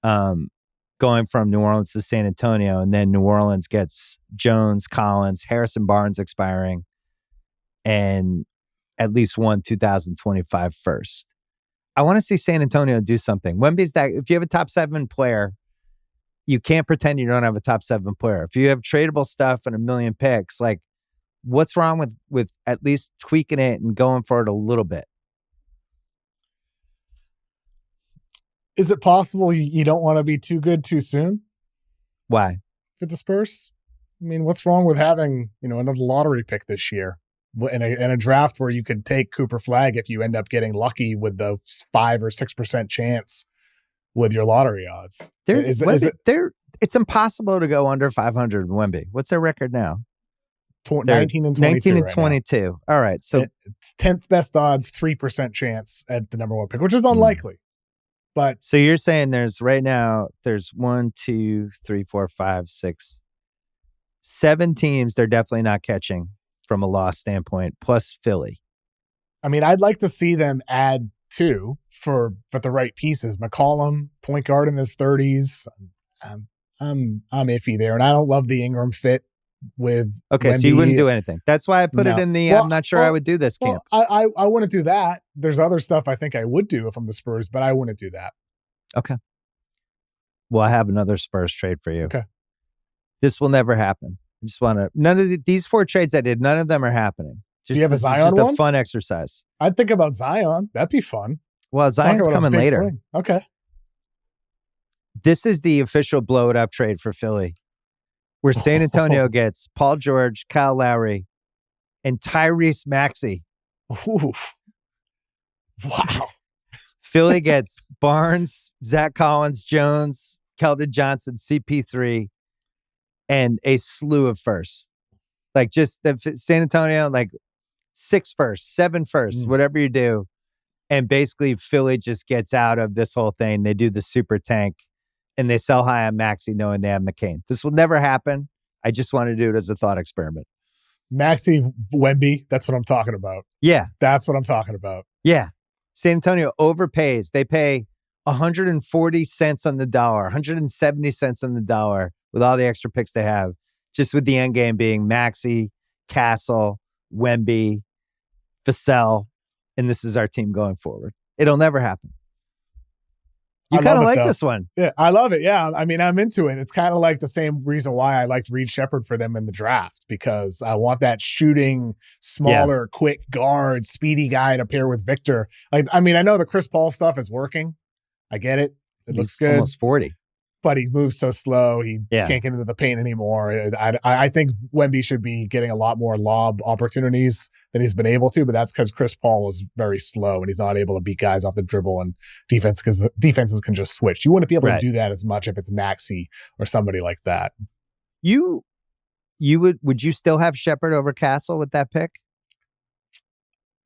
going from New Orleans to San Antonio, and then New Orleans gets Jones, Collins, Harrison Barnes expiring, and at least 1 2025 first. I want to see San Antonio do something. Wemby's that. If you have a top 7 player, you can't pretend you don't have a top 7 player. If you have tradable stuff and 1 million picks, like, what's wrong with at least tweaking it and going for it a little bit? Is it possible you don't want to be too good too soon? Why? For the Spurs? I mean, what's wrong with having, another lottery pick this year in a draft where you could take Cooper Flagg if you end up getting lucky with the 5 or 6% chance with your lottery odds? It's impossible to go under 500 in Wemby. What's their record now? 19 and 22. 19 and 22. All right. So 10th best odds, 3% chance at the number 1 pick, which is unlikely. But so you're saying there's 1, 2, 3, 4, 5, 6, 7 teams they're definitely not catching from a loss standpoint, plus Philly. I mean, I'd like to see them add 2 for the right pieces. McCollum, point guard in his 30s. I'm iffy there, and I don't love the Ingram fit with. Okay, Wemby. So you wouldn't do anything. That's why I put it in the. I'm not sure I would do this camp. I wouldn't do that. There's other stuff I think I would do if I'm the Spurs, but I wouldn't do that. Okay. Well, I have another Spurs trade for you. Okay. This will never happen. I just want to. None of these 4 trades I did. None of them are happening. Do you have a Zion just one? A fun exercise. I'd think about Zion. That'd be fun. Well, Zion's coming later. Swing. Okay. This is the official blow it up trade for Philly, where San Antonio gets Paul George, Kyle Lowry, and Tyrese Maxey. Ooh. Wow. Philly gets Barnes, Zach Collins, Jones, Keldon Johnson, CP3, and a slew of firsts. Like just San Antonio, like 6 firsts, 7 firsts, whatever you do. And basically Philly just gets out of this whole thing. They do the super tank and they sell high on Maxey knowing they have McCain. This will never happen. I just want to do it as a thought experiment. Maxey, Wemby, that's what I'm talking about. Yeah. That's what I'm talking about. Yeah. San Antonio overpays. They pay 140 cents on the dollar, 170 cents on the dollar with all the extra picks they have, just with the end game being Maxey, Castle, Wemby, Vassell, and this is our team going forward. It'll never happen. You kind of like this one. Yeah, I love it. Yeah, I mean, I'm into it. It's kind of like the same reason why I liked Reed Shepherd for them in the draft, because I want that shooting, smaller, quick guard, speedy guy to pair with Victor. Like, I mean, I know the Chris Paul stuff is working. I get it. It looks good. Almost 40. But he moves so slow. He can't get into the paint anymore. I think Wemby should be getting a lot more lob opportunities than he's been able to, but that's because Chris Paul is very slow and he's not able to beat guys off the dribble, and defenses can just switch. You wouldn't be able to do that as much if it's Maxey or somebody like that. Would you still have Shepherd over Castle with that pick?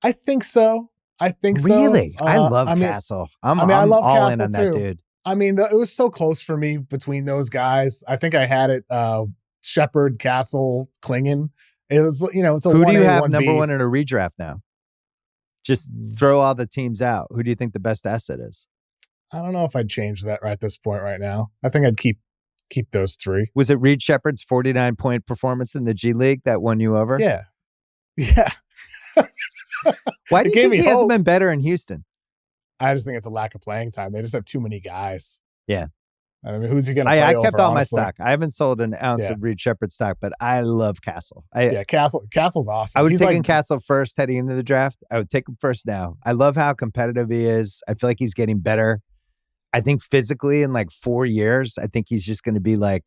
I think so. Really? I love Castle. I love all Castle in on that dude. I mean, it was so close for me between those guys. I think I had it Shepherd, Castle, Klingon. It was, it's a Who do you 1A, have 1B. number one in a redraft now? Just throw all the teams out. Who do you think the best asset is? I don't know if I'd change that right at this point right now. I think I'd keep those 3. Was it Reed Shepherd's 49-point performance in the G League that won you over? Yeah. Yeah. Why do you think he hasn't been better in Houston? I just think it's a lack of playing time. They just have too many guys. Yeah. I mean, who's he going to play I kept over, all honestly? my stock. I haven't sold an ounce of Reed Shepherd stock, but I love Castle. Castle's awesome. I would have taken Castle first heading into the draft. I would take him first now. I love how competitive he is. I feel like he's getting better. I think physically in like 4 years, I think he's just going to be like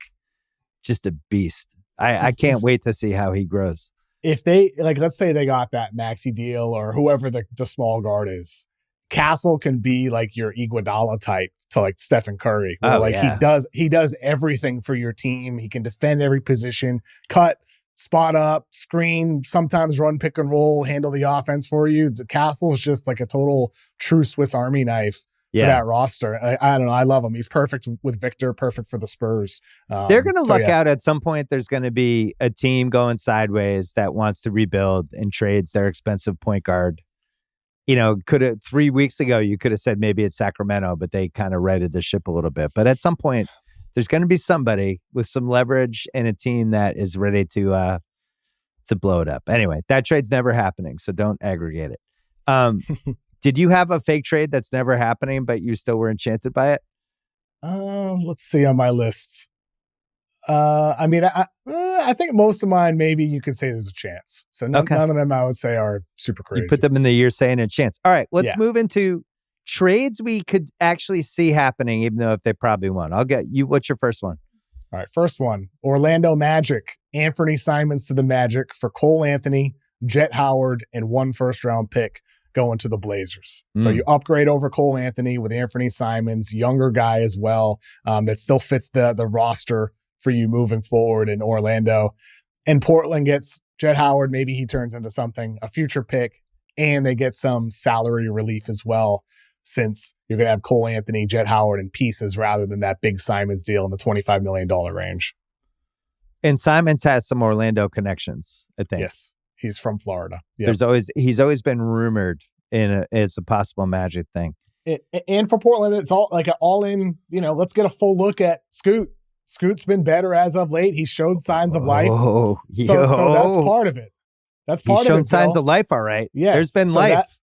just a beast. I can't wait to see how he grows. If they, let's say they got that Maxey deal or whoever the small guard is, Castle can be like your Iguodala type to like Stephen Curry. Where he does everything for your team. He can defend every position, cut, spot up, screen, sometimes run pick and roll, handle the offense for you. Castle's just like a total true Swiss Army knife for that roster. I don't know. I love him. He's perfect with Victor, perfect for the Spurs. They're going to luck out at some point. There's going to be a team going sideways that wants to rebuild and trades their expensive point guard. 3 weeks ago, you could have said maybe it's Sacramento, but they kind of righted the ship a little bit. But at some point, there's going to be somebody with some leverage and a team that is ready to blow it up. Anyway, that trade's never happening, so don't aggregate it. Did you have a fake trade that's never happening, but you still were enchanted by it? Let's see on my lists. I think most of mine, maybe you could say there's a chance. So none of them I would say are super crazy. You put them in the year saying a chance. All right, let's move into trades we could actually see happening, even though if they probably won't. I'll get you. What's your first one? All right, first one. Orlando Magic. Anthony Simons to the Magic for Cole Anthony, Jet Howard, and 1 first-round pick going to the Blazers. So you upgrade over Cole Anthony with Anthony Simons, younger guy as well, that still fits the roster for you moving forward in Orlando. And Portland gets Jet Howard. Maybe he turns into something, a future pick, and they get some salary relief as well, since you're going to have Cole Anthony, Jet Howard in pieces rather than that big Simons deal in the $25 million range. And Simons has some Orlando connections, I think. Yes. He's from Florida. Yep. He's always been rumored as a possible Magic thing. And for Portland, it's all like an all-in, let's get a full look at Scoot. Scoot's been better as of late. He showed signs of life. So that's part of it. He's shown signs of life, all right. Yes. There's been life.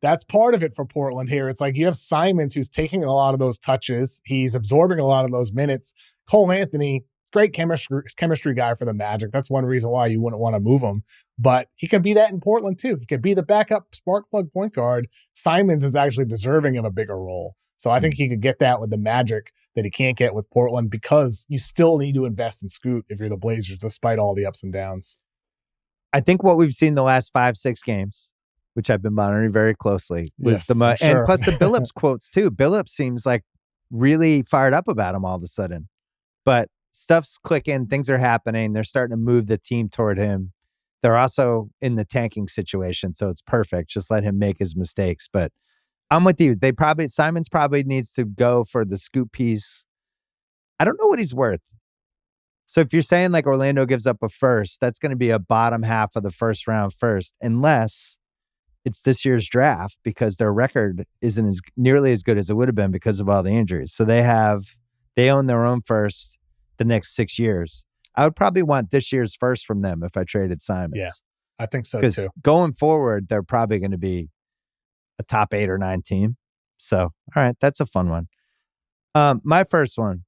That's part of it for Portland here. It's like you have Simons who's taking a lot of those touches. He's absorbing a lot of those minutes. Cole Anthony, great chemistry guy for the Magic. That's one reason why you wouldn't want to move him. But he could be that in Portland too. He could be the backup spark plug point guard. Simons is actually deserving of a bigger role. So I think he could get that with the Magic that he can't get with Portland, because you still need to invest in Scoot if you're the Blazers, despite all the ups and downs. I think what we've seen the last 5-6 games, which I've been monitoring very closely, was and plus the Billups quotes too. Billups seems like really fired up about him all of a sudden. But stuff's clicking, things are happening. They're starting to move the team toward him. They're also in the tanking situation, so it's perfect. Just let him make his mistakes. But I'm with you. Simons probably needs to go for the Scoot piece. I don't know what he's worth. So if you're saying like Orlando gives up a first, that's going to be a bottom half of the first round first, unless it's this year's draft, because their record isn't nearly as good as it would have been because of all the injuries. So they own their own first the next 6 years. I would probably want this year's first from them if I traded Simons. Yeah, I think so too. Because going forward, they're probably going to be a top 8 or 9 team. So, all right, that's a fun one. My first one.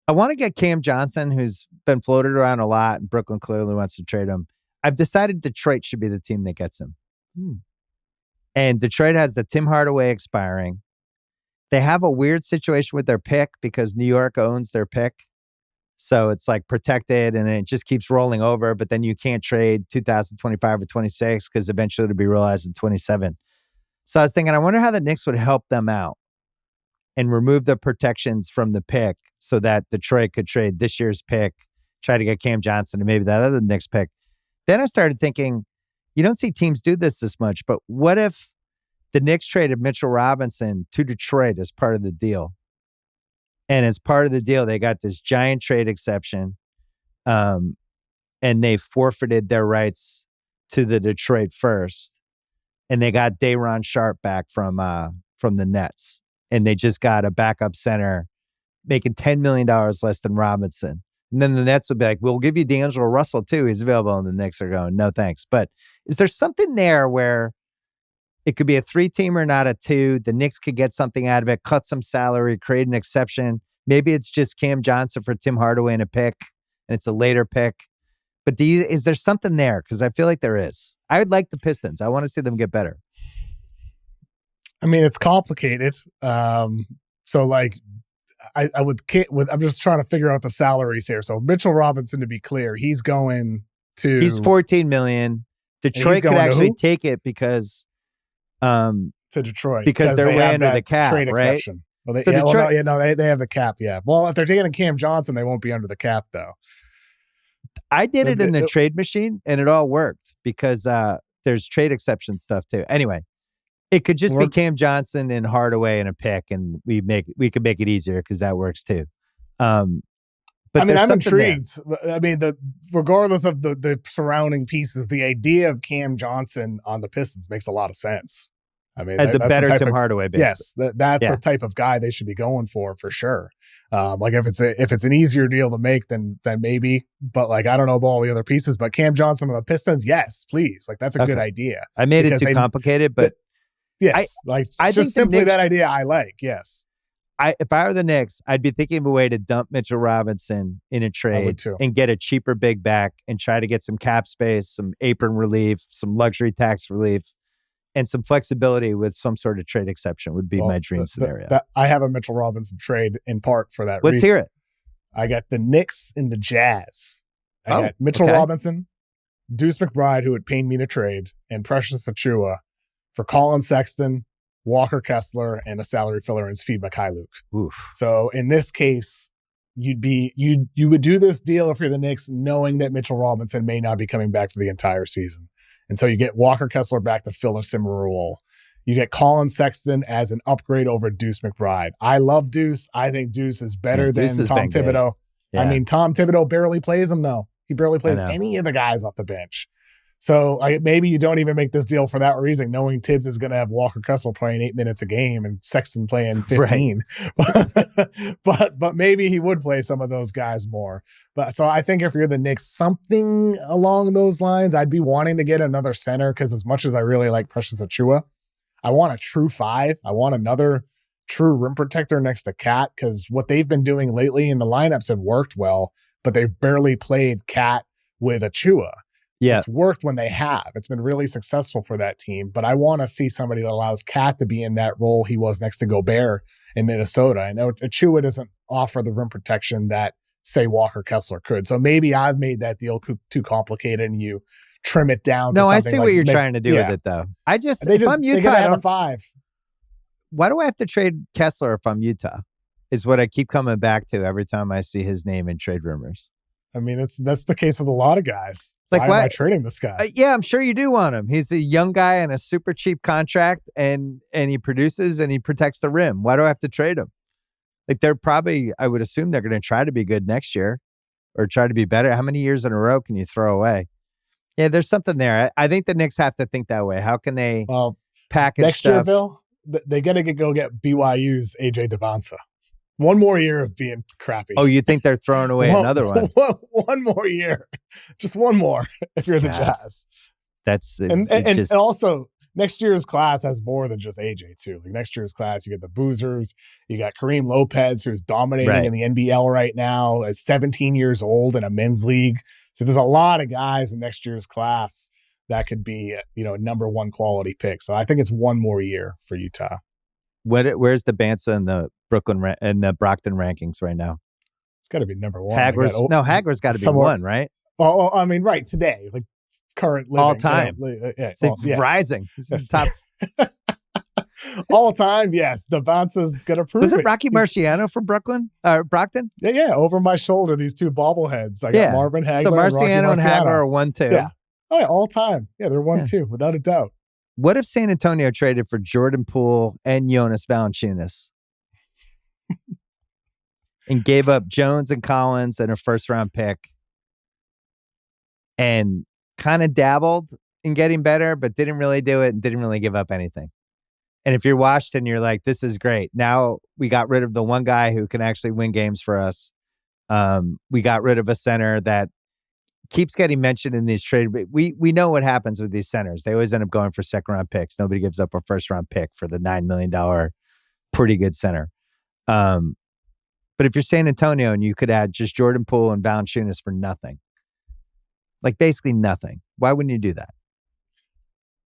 I want to get Cam Johnson, who's been floated around a lot, and Brooklyn clearly wants to trade him. I've decided Detroit should be the team that gets him. And Detroit has the Tim Hardaway expiring. They have a weird situation with their pick because New York owns their pick. So it's like protected and it just keeps rolling over, but then you can't trade 2025 or 26 because eventually it'll be realized in 27. So I was thinking, I wonder how the Knicks would help them out and remove the protections from the pick so that Detroit could trade this year's pick, try to get Cam Johnson and maybe that other Knicks pick. Then I started thinking, you don't see teams do this much, but what if the Knicks traded Mitchell Robinson to Detroit as part of the deal? And as part of the deal, they got this giant trade exception, and they forfeited their rights to the Detroit first. And they got Day'Ron Sharpe back from the Nets. And they just got a backup center making $10 million less than Robinson. And then the Nets would be like, we'll give you D'Angelo Russell too. He's available. And the Knicks are going, no thanks. But is there something there where it could be a 3-teamer, not a 2? The Knicks could get something out of it, cut some salary, create an exception. Maybe it's just Cam Johnson for Tim Hardaway and a pick, and it's a later pick. But is there something there? Because I feel like there is. I would like the Pistons. I want to see them get better. I mean, it's complicated. So like, I'm just trying to figure out the salaries here. So Mitchell Robinson, to be clear, he's going to... He's $14 million. Detroit could actually take it because... to Detroit. Because they're way under the cap, trade right? Exception. Well, they have the cap, yeah. Well, if they're taking a Cam Johnson, they won't be under the cap, though. I did it in the trade machine, and it all worked because there's trade exception stuff, too. Anyway, it could just be Cam Johnson and Hardaway and a pick, and we could make it easier because that works, too. But I mean, I'm intrigued. There. I mean, regardless of the surrounding pieces, the idea of Cam Johnson on the Pistons makes a lot of sense. I mean, as a better Tim Hardaway, basically. Yes, that's the type of guy they should be going for sure. Like if it's an easier deal to make, then maybe. But like, I don't know about all the other pieces. But Cam Johnson on the Pistons, yes, please. Like that's a good idea. I made it too complicated, but yes, I just think simply that idea I like. Yes. If I were the Knicks, I'd be thinking of a way to dump Mitchell Robinson in a trade and get a cheaper big back and try to get some cap space, some apron relief, some luxury tax relief, and some flexibility with some sort of trade exception would be my dream scenario. I have a Mitchell Robinson trade in part for that reason. Let's hear it. I got the Knicks and the Jazz. I got Mitchell Robinson, Deuce McBride, who would pay me to trade, and Precious Achiuwa for Colin Sexton, Walker Kessler, and a salary filler in Svi Mykhailiuk. So in this case, you would do this deal if you're the Knicks, knowing that Mitchell Robinson may not be coming back for the entire season. And so you get Walker Kessler back to fill a similar role. You get Colin Sexton as an upgrade over Deuce McBride. I love Deuce. I think Deuce is better than Tom Thibodeau. Yeah. I mean, Tom Thibodeau barely plays him, though. He barely plays any of the guys off the bench. So maybe you don't even make this deal for that reason, knowing Tibbs is going to have Walker Kessler playing 8 minutes a game and Sexton playing 15. Right. but maybe he would play some of those guys more. But so I think if you're the Knicks, something along those lines, I'd be wanting to get another center because as much as I really like Precious Achiuwa, I want a true 5. I want another true rim protector next to Cat, because what they've been doing lately in the lineups have worked well, but they've barely played Cat with Achua. Yeah. It's worked when they have. It's been really successful for that team, but I want to see somebody that allows Cat to be in that role he was next to Gobert in Minnesota. I know Achua doesn't offer the rim protection that, say, Walker Kessler could. So maybe I've made that deal too complicated and you trim it down. No, I see what you're trying to do with it, though. If I'm Utah, I don't, 5. Why do I have to trade Kessler if I'm Utah? Is what I keep coming back to every time I see his name in trade rumors. I mean, that's the case with a lot of guys. Like, why am I trading this guy? Yeah, I'm sure you do want him. He's a young guy in a super cheap contract, and he produces and he protects the rim. Why do I have to trade him? Like, they're probably, I would assume they're going to try to be good next year or try to be better. How many years in a row can you throw away? Yeah, there's something there. I think the Knicks have to think that way. How can they package next stuff? Year, Bill, they got to go get BYU's AJ Devonsa. One more year of being crappy. Oh, you think they're throwing away another one? One more year. Just one more if you're the Jazz. That's and also next year's class has more than just AJ too. Like next year's class, you get the Boozers, you got Kareem Lopez, who's dominating in the NBL right now, is 17 years old in a men's league. So there's a lot of guys in next year's class that could be, a number one quality pick. So I think it's one more year for Utah. Where's the Bansa and the Brooklyn and the Brockton rankings right now? It's got to be number one. Hagler's got to be one, right? Oh, I mean, right today, like current living, all time. It's rising. This is top. All time, yes. Devonsa's gonna prove it. Was it Rocky Marciano from Brockton? Yeah. Over my shoulder, these two bobbleheads. I got Marvin Hagler. So Marciano and Hagler are 1-2. Yeah. Oh, yeah, all time. Yeah, they're 1-2 without a doubt. What if San Antonio traded for Jordan Poole and Jonas Valanciunas and gave up Jones and Collins and a first-round pick and kind of dabbled in getting better, but didn't really do it and didn't really give up anything? And if you're Washington, you're like, this is great. Now we got rid of the one guy who can actually win games for us. We got rid of a center that keeps getting mentioned in these trades. We know what happens with these centers. They always end up going for second-round picks. Nobody gives up a first-round pick for the $9 million pretty good center. But if you're San Antonio and you could add just Jordan Poole and Valanciunas for nothing, like basically nothing, why wouldn't you do that?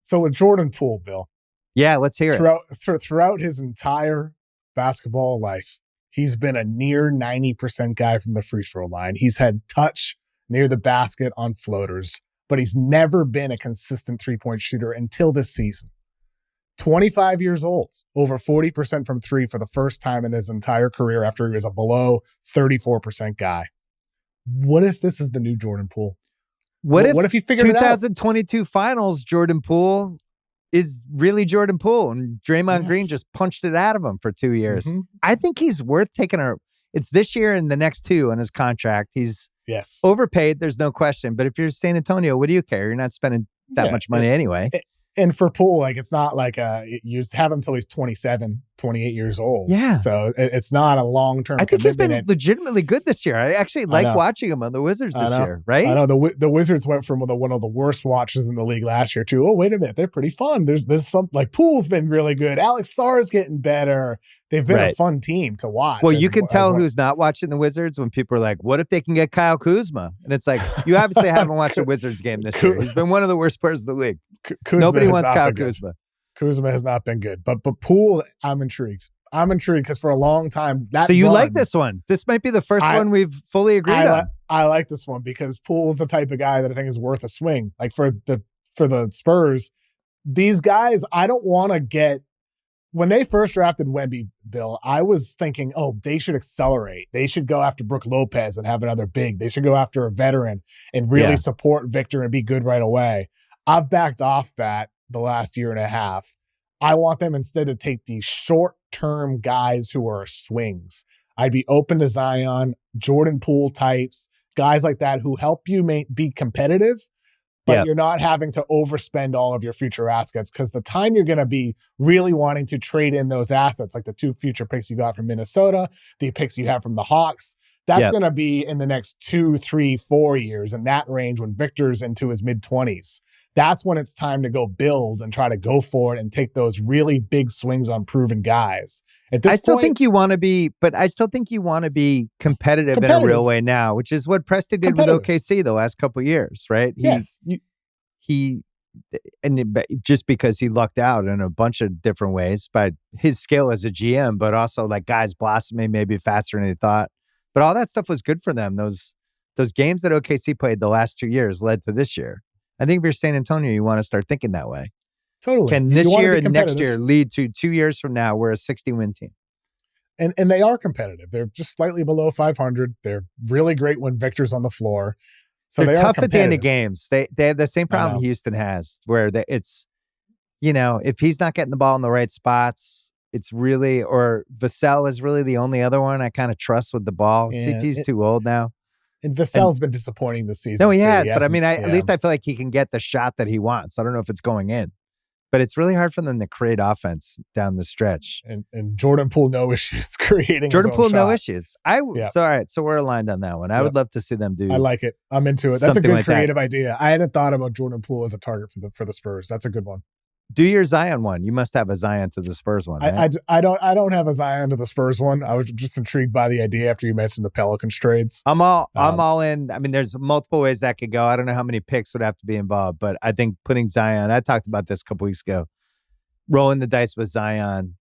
So with Jordan Poole, Bill. Yeah, let's hear it. Throughout his entire basketball life, he's been a near 90% guy from the free throw line. He's had touch near the basket on floaters, but he's never been a consistent three-point shooter until this season. 25 years old, over 40% from three for the first time in his entire career after he was a below 34% guy. What if this is the new Jordan Poole? What if he figured it out? 2022 finals, Jordan Poole is really Jordan Poole and Draymond Green just punched it out of him for 2 years. Mm-hmm. I think he's worth taking it's this year and the next two on his contract. He's overpaid, there's no question. But if you're San Antonio, what do you care? You're not spending that much money anyway. And for Poole, like it's not like you have him till he's 27, 28 years old. Yeah. So it's not a long-term I think he's been legitimately good this year. I actually like watching him on the Wizards this year, right? I know. The Wizards went from one of the worst watches in the league last year to, oh, wait a minute, they're pretty fun. There's some, like Poole's been really good. Alex Sarr's getting better. They've been a fun team to watch. Well, you can tell who's not watching the Wizards when people are like, what if they can get Kyle Kuzma? And it's like, you obviously haven't watched a Wizards game this year. He's been one of the worst players in the league. Nobody wants Kyle Kuzma. Kuzma has not been good. But Poole, I'm intrigued. I'm intrigued because for a long time so you like this one. This might be the first one we've fully agreed on. I like this one because Poole is the type of guy that I think is worth a swing. Like for the Spurs, these guys, I don't want to get. When they first drafted Wemby, Bill, I was thinking, oh, they should accelerate. They should go after Brook Lopez and have another big. They should go after a veteran and really support Victor and be good right away. I've backed off that the last year and a half. I want them instead to take these short-term guys who are swings. I'd be open to Zion, Jordan Poole types, guys like that who help you be competitive, but you're not having to overspend all of your future assets because the time you're going to be really wanting to trade in those assets, like the 2 future picks you got from Minnesota, the picks you have from the Hawks, that's going to be in the next 2, 3, 4 years in that range when Victor's into his mid-20s. that's when it's time to go build and try to go for it and take those really big swings on proven guys. At this I still point, think you want to be, but I still think you want to be competitive in a real way now, which is what Preston did with OKC the last couple of years, right? Just because he lucked out in a bunch of different ways, but his skill as a GM, but also like guys blossoming maybe faster than they thought. But all that stuff was good for them. Those games that OKC played the last 2 years led to this year. I think if you're San Antonio, you want to start thinking that way. Totally. Can this year and next year lead to 2 years from now we're a 60-win team? And they are competitive. They're just slightly below 500. They're really great when Victor's on the floor. So they're tough at the end of games. They have the same problem Houston has, where it's, if he's not getting the ball in the right spots, it's really, or Vassell is really the only other one I kind of trust with the ball. CP's too old now. And Vassell's been disappointing this season. No, he has. But I mean, at least I feel like he can get the shot that he wants. I don't know if it's going in. But it's really hard for them to create offense down the stretch. And Jordan Poole, no issues creating. Jordan Poole, no issues. issues. So all right, so we're aligned on that one. I would love to see them do. I like it. I'm into it. That's a good creative idea. I hadn't thought about Jordan Poole as a target for the Spurs. That's a good one. Do your Zion one. You must have a Zion to the Spurs one. Right? I don't have a Zion to the Spurs one. I was just intrigued by the idea after you mentioned the Pelicans trades. I'm all in. I mean, there's multiple ways that could go. I don't know how many picks would have to be involved, but I think putting Zion. I talked about this a couple weeks ago. Rolling the dice with Zion,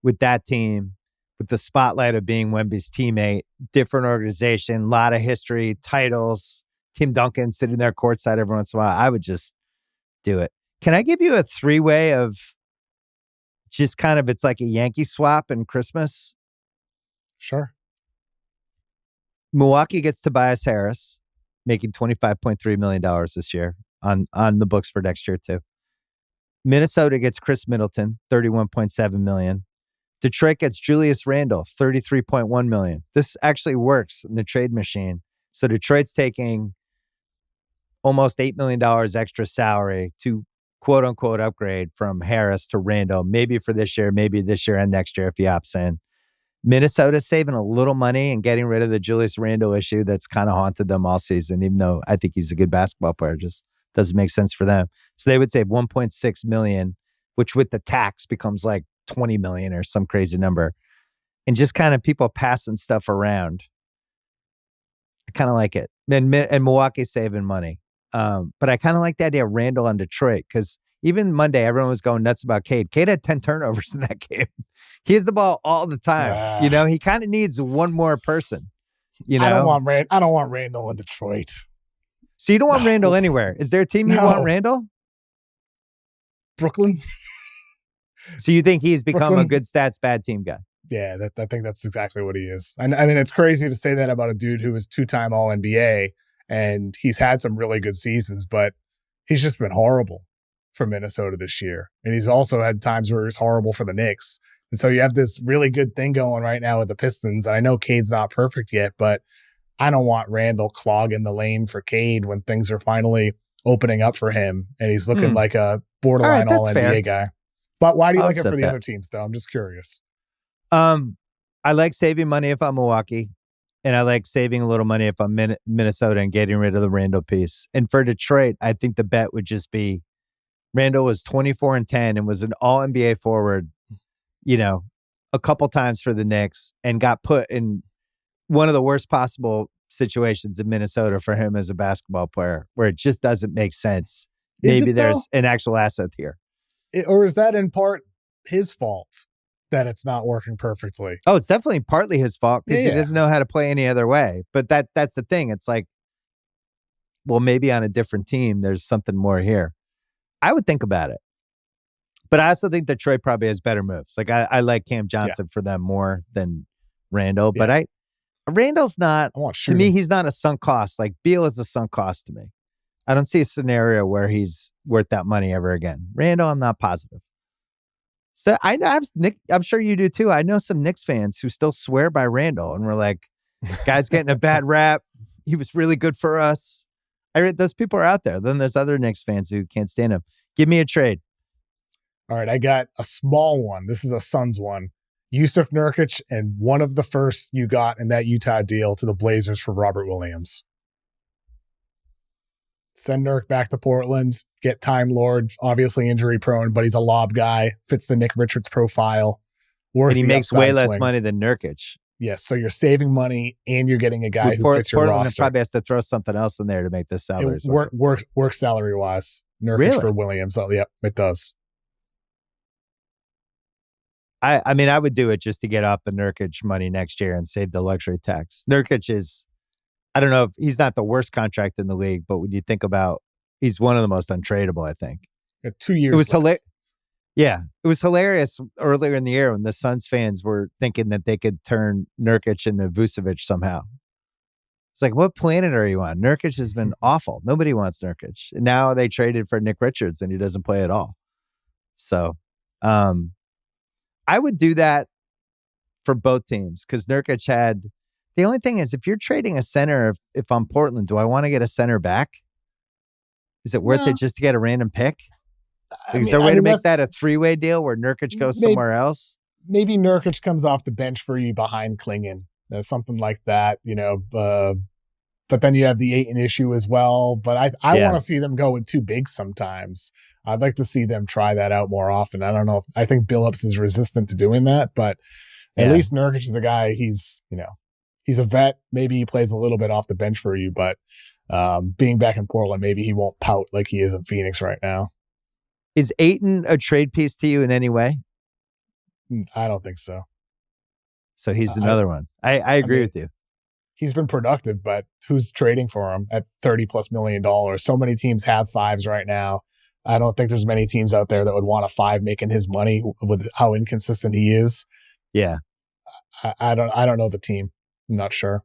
with that team, with the spotlight of being Wemby's teammate, different organization, a lot of history, titles. Tim Duncan sitting there courtside every once in a while. I would just do it. Can I give you a 3-way of just kind of, it's like a Yankee swap in Christmas? Sure. Milwaukee gets Tobias Harris, making $25.3 million this year on the books for next year too. Minnesota gets Chris Middleton, $31.7 million. Detroit gets Julius Randle, $33.1 million. This actually works in the trade machine. So Detroit's taking almost $8 million extra salary to quote unquote upgrade from Harris to Randle, maybe for this year and next year if he opts in. Minnesota's saving a little money and getting rid of the Julius Randle issue that's kind of haunted them all season, even though I think he's a good basketball player. Just doesn't make sense for them. So they would save $1.6 million, which with the tax becomes like $20 million or some crazy number. And just kind of people passing stuff around. I kind of like it. And Milwaukee's saving money. But I kind of like the idea of Randle on Detroit because even Monday, everyone was going nuts about Cade. Cade had 10 turnovers in that game. He has the ball all the time. He kind of needs one more person. I don't want Randle in Detroit. So you don't want Randle anywhere. Is there a team you want Randle? Brooklyn. So you think he's become a good stats, bad team guy? Yeah, I think that's exactly what he is. I mean, it's crazy to say that about a dude who was 2-time All-NBA, and he's had some really good seasons, but he's just been horrible for Minnesota this year. And he's also had times where he's horrible for the Knicks. And so you have this really good thing going right now with the Pistons. And I know Cade's not perfect yet, but I don't want Randle clogging the lane for Cade when things are finally opening up for him and he's looking like a borderline All-NBA guy. But why do you like it for the other teams, though? I'm just curious. I like saving money if I'm Milwaukee, and I like saving a little money if I'm Minnesota and getting rid of the Randle piece. And for Detroit, I think the bet would just be Randle was 24-10 and was an All-NBA forward, a couple times for the Knicks and got put in one of the worst possible situations in Minnesota for him as a basketball player where it just doesn't make sense. Maybe there's an actual asset here. Or is that in part his fault that it's not working perfectly? Oh, it's definitely partly his fault because he doesn't know how to play any other way. But that's the thing. It's like, well, maybe on a different team, there's something more here. I would think about it. But I also think Detroit probably has better moves. Like I like Cam Johnson for them more than Randle. Yeah. But Randle's not, to me, he's not a sunk cost. Like Beal is a sunk cost to me. I don't see a scenario where he's worth that money ever again. Randle, I'm not positive. So I'm sure you do too. I know some Knicks fans who still swear by Randle, and we're like, guy's getting a bad rap. He was really good for us. Those people are out there. Then there's other Knicks fans who can't stand him. Give me a trade. All right, I got a small one. This is a Suns one. Yusuf Nurkic and one of the first you got in that Utah deal to the Blazers for Robert Williams. Send Nurk back to Portland. Get Time Lord, obviously injury prone, but he's a lob guy. Fits the Nick Richards profile. And he makes way less money than Nurkic. Yes, so you're saving money and you're getting a guy who fits your Portland roster. probably has to throw something else in there to make this salary work salary wise. Nurkic really? For Williams. Oh, yep, it does. I mean, I would do it just to get off the Nurkic money next year and save the luxury tax. Nurkic is, I don't know if he's not the worst contract in the league, but when you think about, he's one of the most untradeable, I think. 2 years. It was hilarious. Yeah, it was hilarious earlier in the year when the Suns fans were thinking that they could turn Nurkic into Vucevic somehow. It's like, what planet are you on? Nurkic has been awful. Nobody wants Nurkic. And now they traded for Nick Richards and he doesn't play at all. So I would do that for both teams because Nurkic had, the only thing is if you're trading a center, if I'm Portland, do I want to get a center back? Is it worth it just to get a random pick? Is there a way to make that a three-way deal where Nurkic goes somewhere else? Maybe Nurkic comes off the bench for you behind Klingon. Something like that, but then you have the Ayton issue as well. But I want to see them go with two bigs sometimes. I'd like to see them try that out more often. I don't know I think Billups is resistant to doing that, but at least Nurkic is a guy, he's a vet. Maybe he plays a little bit off the bench for you, but being back in Portland, maybe he won't pout like he is in Phoenix right now. Is Ayton a trade piece to you in any way? I don't think so. So he's another one. I agree with you. He's been productive, but who's trading for him at $30+ million? So many teams have fives right now. I don't think there's many teams out there that would want a five making his money with how inconsistent he is. Yeah. I don't know the team. I'm not sure.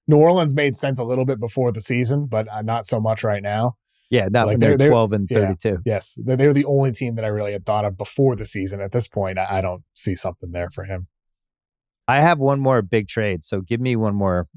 New Orleans made sense a little bit before the season, but not so much right now. Yeah, not like when they're 12 and 32. Yeah, yes, they're the only team that I really had thought of before the season. At this point, I don't see something there for him. I have one more big trade, so give me one more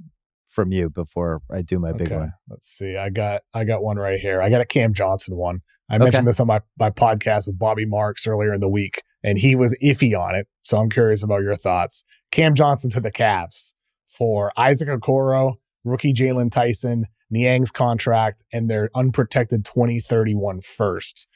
from you before I do my big one. Let's see. I got one right here. I got a Cam Johnson one. I mentioned this on my podcast with Bobby Marks earlier in the week, and he was iffy on it. So I'm curious about your thoughts. Cam Johnson to the Cavs for Isaac Okoro, rookie Jalen Tyson, Niang's contract, and their unprotected 2031 first.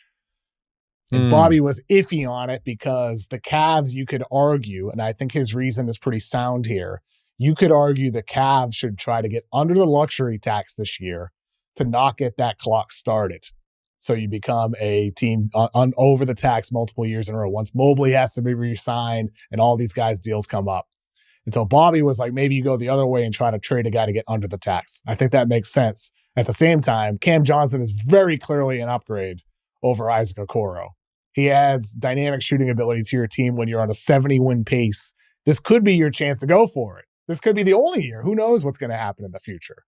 And Bobby was iffy on it because the Cavs, you could argue, and I think his reason is pretty sound here, you could argue the Cavs should try to get under the luxury tax this year to not get that clock started. So you become a team on over the tax multiple years in a row. Once Mobley has to be re-signed and all these guys' deals come up. And so Bobby was like, maybe you go the other way and try to trade a guy to get under the tax. I think that makes sense. At the same time, Cam Johnson is very clearly an upgrade over Isaac Okoro. He adds dynamic shooting ability to your team when you're on a 70-win pace. This could be your chance to go for it. This could be the only year. Who knows what's going to happen in the future?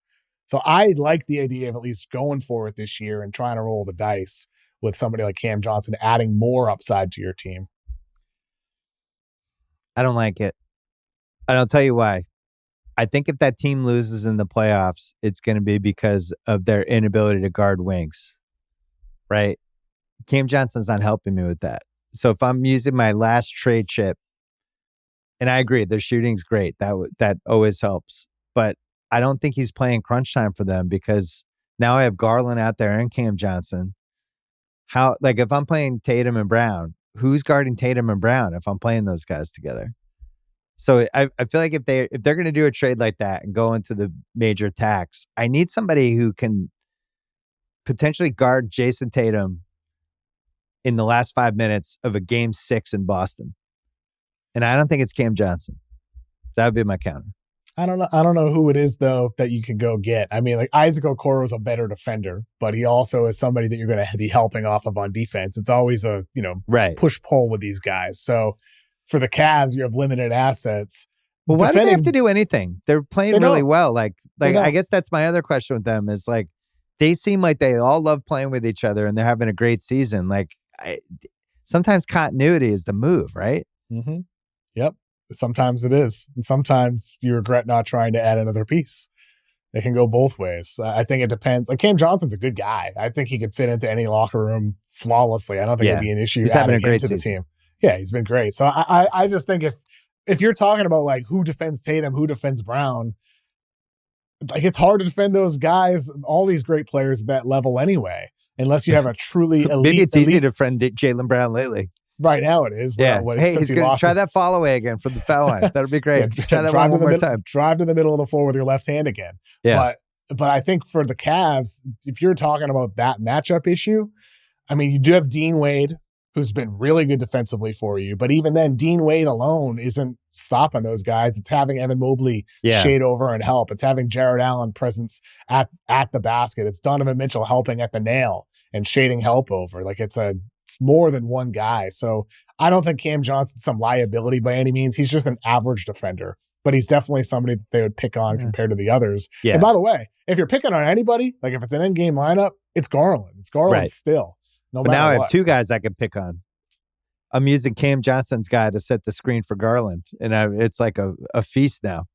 So I like the idea of at least going for it this year and trying to roll the dice with somebody like Cam Johnson, adding more upside to your team. I don't like it. And I'll tell you why. I think if that team loses in the playoffs, it's going to be because of their inability to guard wings, right? Cam Johnson's not helping me with that. So if I'm using my last trade chip, and I agree, their shooting's great. That always helps. But I don't think he's playing crunch time for them because now I have Garland out there and Cam Johnson. If I'm playing Tatum and Brown, who's guarding Tatum and Brown if I'm playing those guys together? So I feel like if they're going to do a trade like that and go into the major tax, I need somebody who can potentially guard Jason Tatum in the last 5 minutes of a game 6 in Boston. And I don't think it's Cam Johnson. That would be my counter. I don't know who it is though that you can go get. I mean, like Isaac Okoro is a better defender, but he also is somebody that you're going to be helping off of on defense. It's always a push pull with these guys. So for the Cavs, you have limited assets. Well, why do they have to do anything? They're playing really well. Like I guess that's my other question with them is like they seem like they all love playing with each other and they're having a great season. Like sometimes continuity is the move, right? Mm-hmm. Yep. Sometimes it is. And sometimes you regret not trying to add another piece. It can go both ways. I think it depends. Like Cam Johnson's a good guy. I think he could fit into any locker room flawlessly. I don't think it'd be an issue. He's having a great season. The team. Yeah, he's been great. So I just think if you're talking about like who defends Tatum, who defends Brown, like it's hard to defend those guys, all these great players at that level anyway, unless you have a truly elite. Maybe it's easy to defend Jaylen Brown lately. Right now it is. Yeah. Hey, he's going to try that fall away again from the foul line. That'll be great. Try that one more time. Drive to the middle of the floor with your left hand again. Yeah. But I think for the Cavs, if you're talking about that matchup issue, I mean, you do have Dean Wade, who's been really good defensively for you. But even then, Dean Wade alone isn't stopping those guys. It's having Evan Mobley shade over and help. It's having Jared Allen presence at the basket. It's Donovan Mitchell helping at the nail and shading help over. Like it's more than one guy. So I don't think Cam Johnson's some liability by any means. He's just an average defender, but he's definitely somebody that they would pick on compared to the others. Yeah. And by the way, if you're picking on anybody, like if it's an end-game lineup, it's Garland. It's Garland still. No matter now I what. have two guys I can pick on. I'm using Cam Johnson's guy to set the screen for Garland, and it's like a feast now.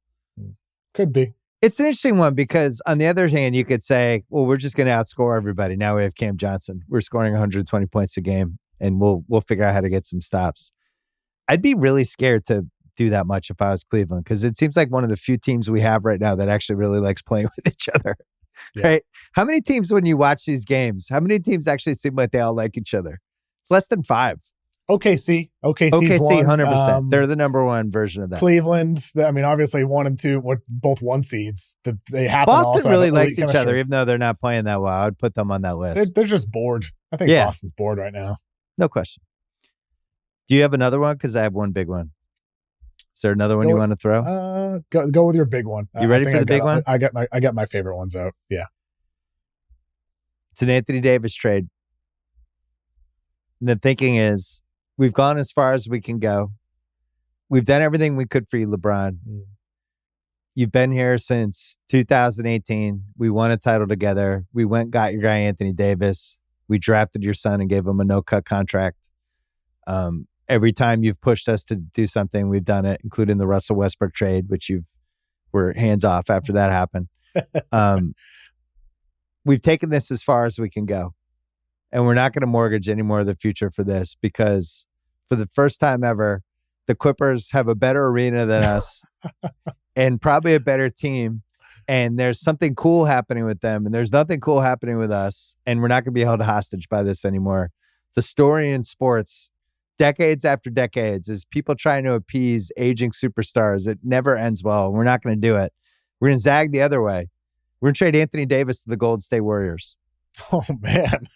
Could be. It's an interesting one because on the other hand, you could say, well, we're just going to outscore everybody. Now we have Cam Johnson. We're scoring 120 points a game, and we'll figure out how to get some stops. I'd be really scared to do that much if I was Cleveland because it seems like one of the few teams we have right now that actually really likes playing with each other. Yeah. Right? How many teams, when you watch these games, how many teams actually seem like they all like each other? It's less than 5. OKC, 100%. They're the number one version of that. Cleveland, I mean, obviously 1 and 2, both 1 seeds. They happen. Boston really likes each other, even though they're not playing that well. I would put them on that list. They're just bored. I think Boston's bored right now. No question. Do you have another one? Because I have one big one. Is there another one you want to throw? Go with your big one. You ready for the big one? I got my favorite ones out. Yeah. It's an Anthony Davis trade. And the thinking is, we've gone as far as we can go. We've done everything we could for you, LeBron. You've been here since 2018. We won a title together. We went and got your guy, Anthony Davis. We drafted your son and gave him a no-cut contract. Every time you've pushed us to do something, we've done it, including the Russell Westbrook trade, which were hands off after that happened. We've taken this as far as we can go. And we're not going to mortgage any more of the future for this because for the first time ever, the Clippers have a better arena than us and probably a better team. And there's something cool happening with them and there's nothing cool happening with us. And we're not going to be held hostage by this anymore. The story in sports, decades after decades, is people trying to appease aging superstars. It never ends well. We're not going to do it. We're going to zag the other way. We're going to trade Anthony Davis to the Golden State Warriors. Oh, man.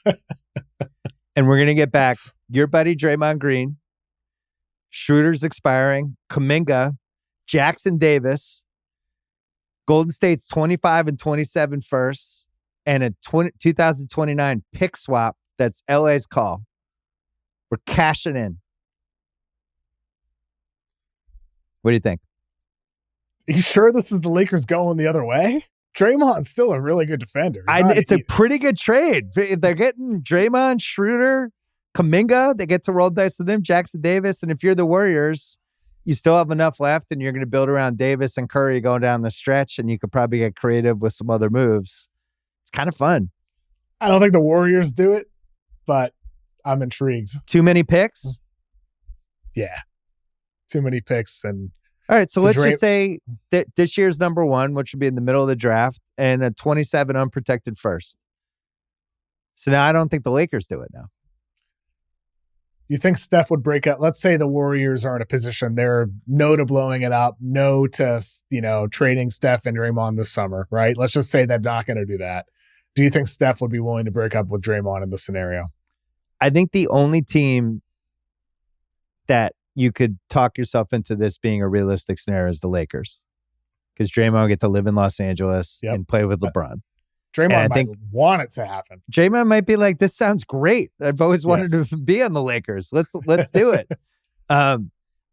And we're going to get back your buddy Draymond Green, Schroeder's expiring, Kuminga, Jackson Davis, Golden State's 25 and 27 firsts, and a 2029 pick swap that's LA's call. We're cashing in. What do you think? Are you sure this is the Lakers going the other way? Draymond's still a really good defender. It's a pretty good trade. They're getting Draymond, Schroeder, Kuminga. They get to roll dice with them, Jackson Davis. And if you're the Warriors, you still have enough left and you're going to build around Davis and Curry going down the stretch and you could probably get creative with some other moves. It's kind of fun. I don't think the Warriors do it, but I'm intrigued. Too many picks? Yeah. Too many picks. And all right, so let's just say that this year's number 1, which would be in the middle of the draft, and a 27 unprotected first. So now I don't think the Lakers do it now. You think Steph would break out? Let's say the Warriors are in a position they're no to blowing it up, no to trading Steph and Draymond this summer, right? Let's just say they're not going to do that. Do you think Steph would be willing to break up with Draymond in this scenario? I think the only team that you could talk yourself into this being a realistic scenario is the Lakers. Because Draymond will get to live in Los Angeles and play with LeBron. Draymond might want it to happen. Draymond might be like, this sounds great. I've always wanted to be on the Lakers. Let's do it. I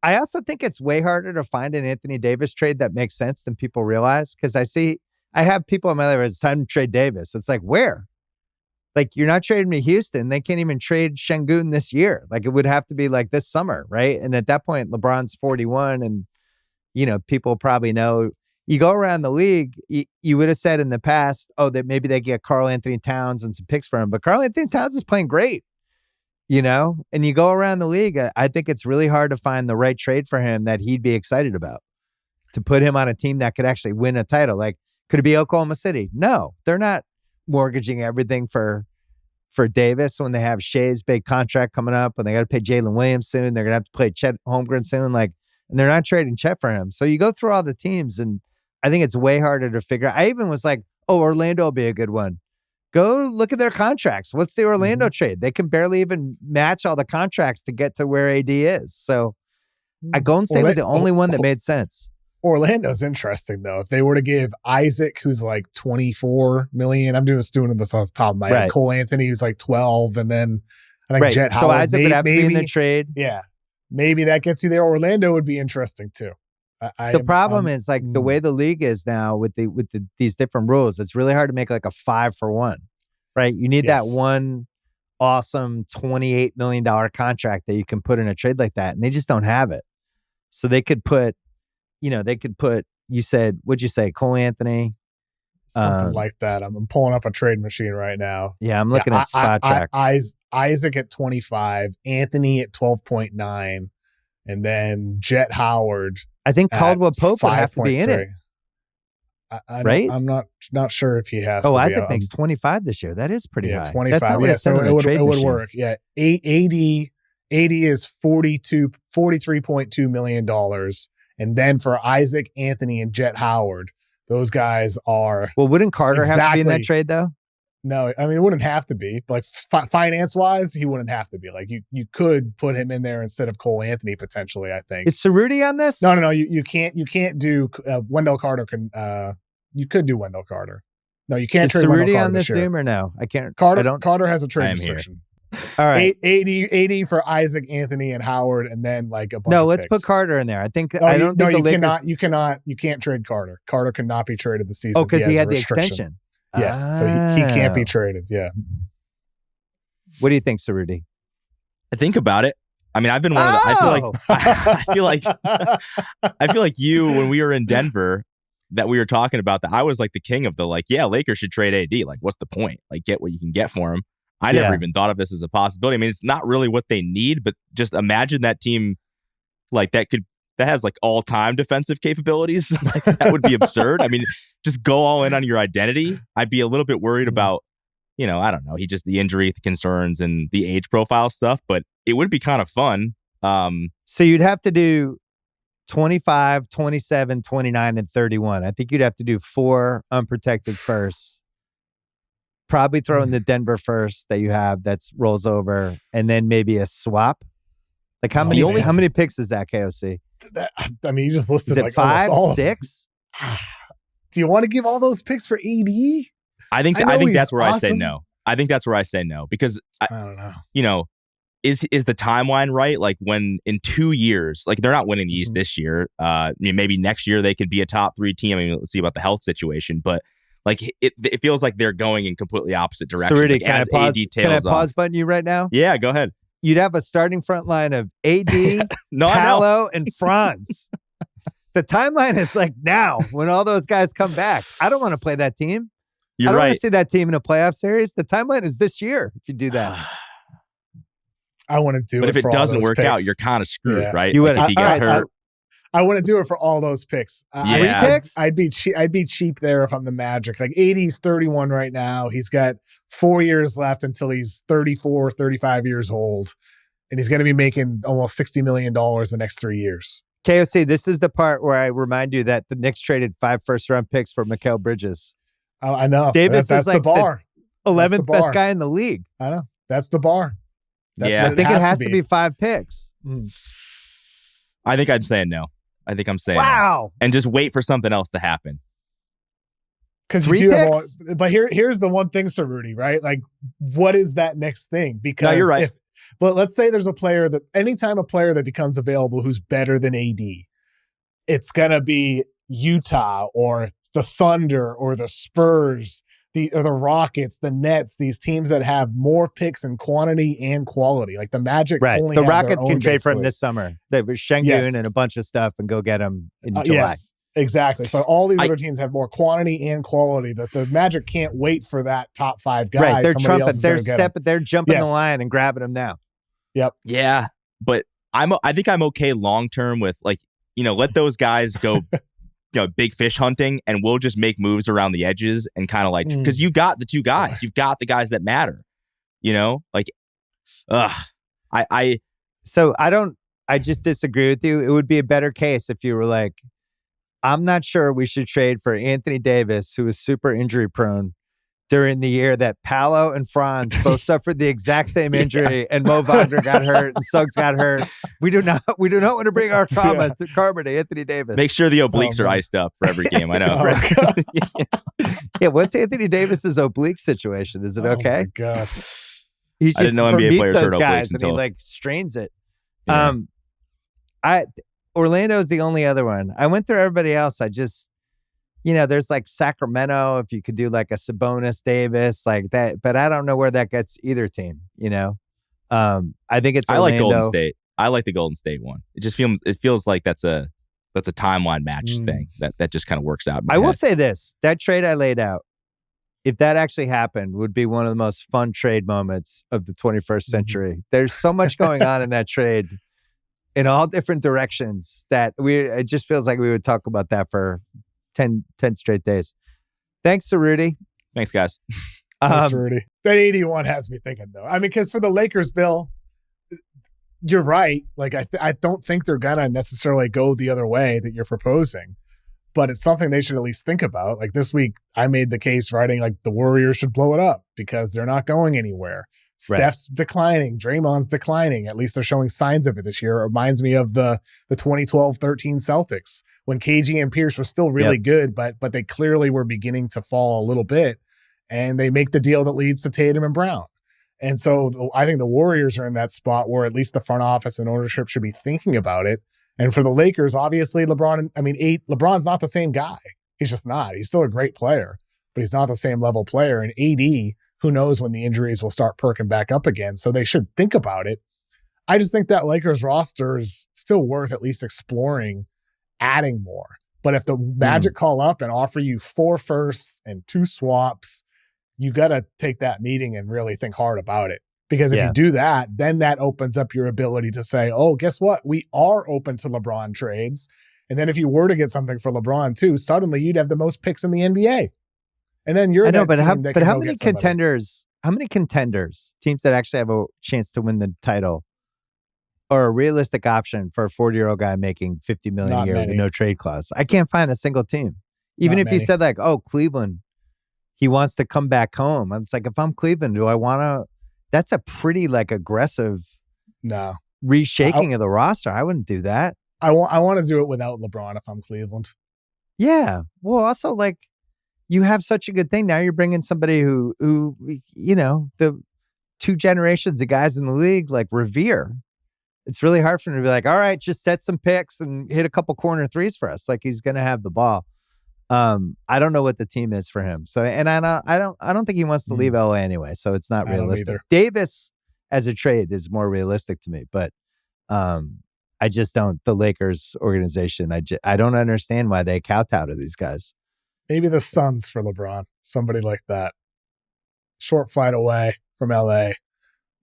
also think it's way harder to find an Anthony Davis trade that makes sense than people realize. Because I have people in my life, it's time to trade Davis. It's like, where? Like, you're not trading me Houston. They can't even trade Şengün this year. Like, it would have to be like this summer, right? And at that point, LeBron's 41 and, people probably know. You go around the league, you would have said in the past, that maybe they get Karl Anthony Towns and some picks for him. But Karl Anthony Towns is playing great, And you go around the league, I think it's really hard to find the right trade for him that he'd be excited about. To put him on a team that could actually win a title. Like, Could it be Oklahoma City? No, they're not mortgaging everything for Davis when they have Shea's big contract coming up, and they got to pay Jalen Williams soon. They're going to have to play Chet Holmgren soon. And they're not trading Chet for him. So you go through all the teams, and I think it's way harder to figure out. I even was like, oh, Orlando will be a good one. Go look at their contracts. What's the Orlando trade? They can barely even match all the contracts to get to where AD is. So Golden State was the only one that made sense. Orlando's interesting, though. If they were to give Isaac, who's like $24 million, I'm doing this off the top of my head. Cole Anthony, who's like 12, and then I think Jet Howard. So Isaac would have to be in the trade. Yeah. Maybe that gets you there. Orlando would be interesting, too. The problem is the way the league is now with these different rules, it's really hard to make like a 5-for-1, right? You need that one awesome $28 million contract that you can put in a trade like that, and they just don't have it. So they could put, you said, what'd you say, Cole Anthony? Something like that. I'm pulling up a trade machine right now. Yeah, I'm looking at Spot Track. Isaac at 25, Anthony at 12.9, and then Jet Howard. I think Caldwell Pope would have to be in it. Right? I'm not sure if he has to be. Isaac makes 25 this year. That is pretty high. 25. That's not what so it would work. Yeah. 80 is $43.2 million. And then for Isaac, Anthony, and Jet Howard, those guys are. Well, wouldn't Carter have to be in that trade, though? No, I mean, it wouldn't have to be. Like, finance-wise, he wouldn't have to be. Like, you could put him in there instead of Cole Anthony, potentially, I think. Is Cerruti on this? No. You can't do Wendell Carter. You could do Wendell Carter. No, you can't trade Wendell Carter. Is Cerruti on this Zoom or no? I can't. Carter has a trade restriction. All right. 80 for Isaac, Anthony, and Howard, and then like a bunch of let's picks. Put Carter in there. I think you can't trade Carter. Carter cannot be traded this season. Oh, because he had the extension. Yes, so he can't be traded. Yeah. What do you think, Cerruti? I think about it. I mean, I've been one of the. I feel like you, when we were in Denver, that we were talking about that. I was like the king of the Lakers should trade AD. Like, what's the point? Like, get what you can get for him. I never even thought of this as a possibility. I mean, it's not really what they need, but just imagine that team that has like all-time defensive capabilities. Like, that would be absurd. I mean, just go all in on your identity. I'd be a little bit worried about, I don't know, the injury concerns and the age profile stuff, but it would be kind of fun. So you'd have to do 25, 27, 29, and 31. I think you'd have to do 4 unprotected firsts. Probably throw in the Denver first that you have that rolls over, and then maybe a swap. Like how many picks is that, KOC? I mean, you just listed. Is it 5, 6? Do you want to give all those picks for AD? I think that's where awesome. I say no. I think that's where I say no because I don't know. Is the timeline right? Like when in 2 years, like they're not winning the East this year. Maybe next year they could be a top 3 team. I mean, let's see about the health situation, but. Like it feels like they're going in completely opposite directions. Cerruti, can I pause button you right now? Yeah, go ahead. You'd have a starting front line of AD, Paolo, and Franz. The timeline is like now when all those guys come back. I don't want to play that team. I don't want to see that team in a playoff series. The timeline is this year if you do that. I want to do but it. But if it doesn't work picks. out, you're kind of screwed, right? You would. If he gets hurt. I want to do it for all those picks. 3 picks? I'd be cheap there if I'm the Magic. Like 80's 31 right now. He's got 4 years left until he's 34, 35 years old. And he's going to be making almost $60 million the next 3 years. KOC, this is the part where I remind you that the Knicks traded 5 first-round picks for Mikal Bridges. Oh, I know. Davis that's is like the bar. 11th best guy in the league. I know. That's the bar. I think it has to be 5 picks. I think I'm saying no. I think I'm saying wow. And just wait for something else to happen. Because you do picks? But here's the one thing, Cerruti, right? Like, what is that next thing? Because no, you're right. But let's say there's a player that anytime a player that becomes available who's better than AD, it's gonna be Utah or the Thunder or the Spurs, the Rockets, the Nets, these teams that have more picks in quantity and quality. Like the Magic, right? Only the have Rockets their can own trade for him basically. this summer. They were Şengün and a bunch of stuff, and go get him in July. Yes, exactly. So all these other teams have more quantity and quality. That the Magic can't wait for that top 5 guy. Right? They're trumping. They're jumping the line and grabbing him now. Yep. Yeah, but I think I'm okay long term with let those guys go big fish hunting, and we'll just make moves around the edges and kind of like, because you've got the two guys, you've got the guys that matter, like, I just disagree with you. It would be a better case if you were like, I'm not sure we should trade for Anthony Davis, who was super injury prone during the year that Paolo and Franz both suffered the exact same injury, and Mo Wagner got hurt and Suggs got hurt. We do not want to bring our karma to Anthony Davis. Make sure the obliques are iced up for every game. I know. Yeah, what's Anthony Davis's oblique situation? Is it okay? Oh my God. He's just, I didn't know NBA players hurt guys obliques and until he strains it. Yeah. Orlando's the only other one. I went through everybody else. I just, there's like Sacramento, if you could do like a Sabonis Davis like that, but I don't know where that gets either team, I think it's Orlando. I like Golden State. I like the Golden State one. It feels like that's a timeline match thing that just kind of works out. I will say this, that trade I laid out, if that actually happened, would be one of the most fun trade moments of the 21st century. There's so much going on in that trade in all different directions that it just feels like we would talk about that for 10 straight days. Thanks to Rudy. Thanks, guys. Thanks, Rudy. That 81 has me thinking, though. I mean, because for the Lakers, Bill, you're right. Like, I don't think they're going to necessarily go the other way that you're proposing, but it's something they should at least think about. Like this week, I made the case writing like the Warriors should blow it up because they're not going anywhere. Steph's declining. Draymond's declining. At least they're showing signs of it this year. It reminds me of the 2012-13 Celtics when KG and Pierce were still really good, but they clearly were beginning to fall a little bit. And they make the deal that leads to Tatum and Brown. And so I think the Warriors are in that spot where at least the front office and ownership should be thinking about it. And for the Lakers, obviously LeBron's not the same guy. He's just not. He's still a great player, but he's not the same level player. And AD, who knows when the injuries will start perking back up again. So they should think about it. I just think that Lakers roster is still worth at least exploring adding more. But if the Magic call up and offer you 4 firsts and 2 swaps, you got to take that meeting and really think hard about it. Because if you do that, then that opens up your ability to say, oh, guess what? We are open to LeBron trades. And then if you were to get something for LeBron too, suddenly you'd have the most picks in the NBA. And then you're how many contenders, teams that actually have a chance to win the title, are a realistic option for a 40-year-old guy making $50 million a year with no trade clause? I can't find a single team. Even if you said like, oh, Cleveland, he wants to come back home. It's like, if I'm Cleveland, do I want to? That's a pretty like aggressive reshaping of the roster. I wouldn't do that. I want to do it without LeBron if I'm Cleveland. Yeah. Well, also like, you have such a good thing. Now you're bringing somebody who the 2 generations of guys in the league like revere. It's really hard for him to be like, all right, just set some picks and hit a couple corner threes for us. Like he's going to have the ball. I don't know what the team is for him. So, and I don't think he wants to leave LA anyway. So it's not realistic. Davis as a trade is more realistic to me, but I just don't. The Lakers organization, I don't understand why they kowtow to these guys. Maybe the Suns for LeBron, somebody like that. Short flight away from LA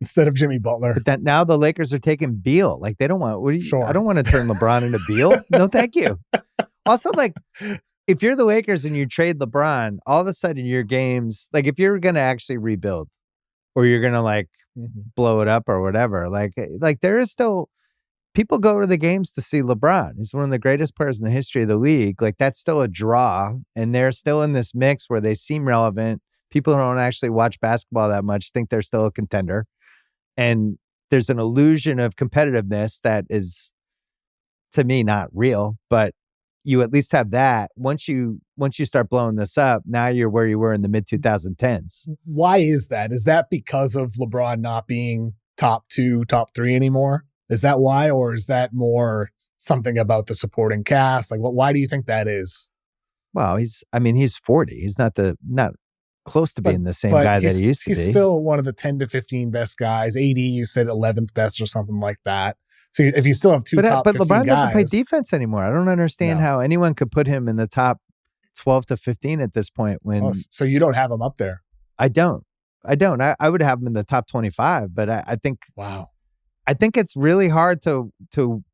instead of Jimmy Butler. But that now the Lakers are taking Beal. Like they don't want. I don't want to turn LeBron into Beal. No, thank you. Also, like if you're the Lakers and you trade LeBron, all of a sudden your games, like if you're going to actually rebuild, or you're going to like blow it up or whatever, like there is still. People go to the games to see LeBron. He's one of the greatest players in the history of the league. Like that's still a draw, and they're still in this mix where they seem relevant. People who don't actually watch basketball that much think they're still a contender, and there's an illusion of competitiveness that is, to me, not real. But you at least have that. Once you start blowing this up, now you're where you were in the mid 2010s. Why is that? Is that because of LeBron not being top 2, top 3 anymore? Is that why, or is that more something about the supporting cast? Like, why do you think that is? Well, he's 40. He's not close to being the same guy that he used to be. He's still one of the 10 to 15 best guys. AD, you said 11th best or something like that. So if you still have two top 15 LeBron guys, doesn't play defense anymore. I don't understand how anyone could put him in the top 12 to 15 at this point. So you don't have him up there? I don't. I would have him in the top 25, but I think. Wow. I think it's really hard to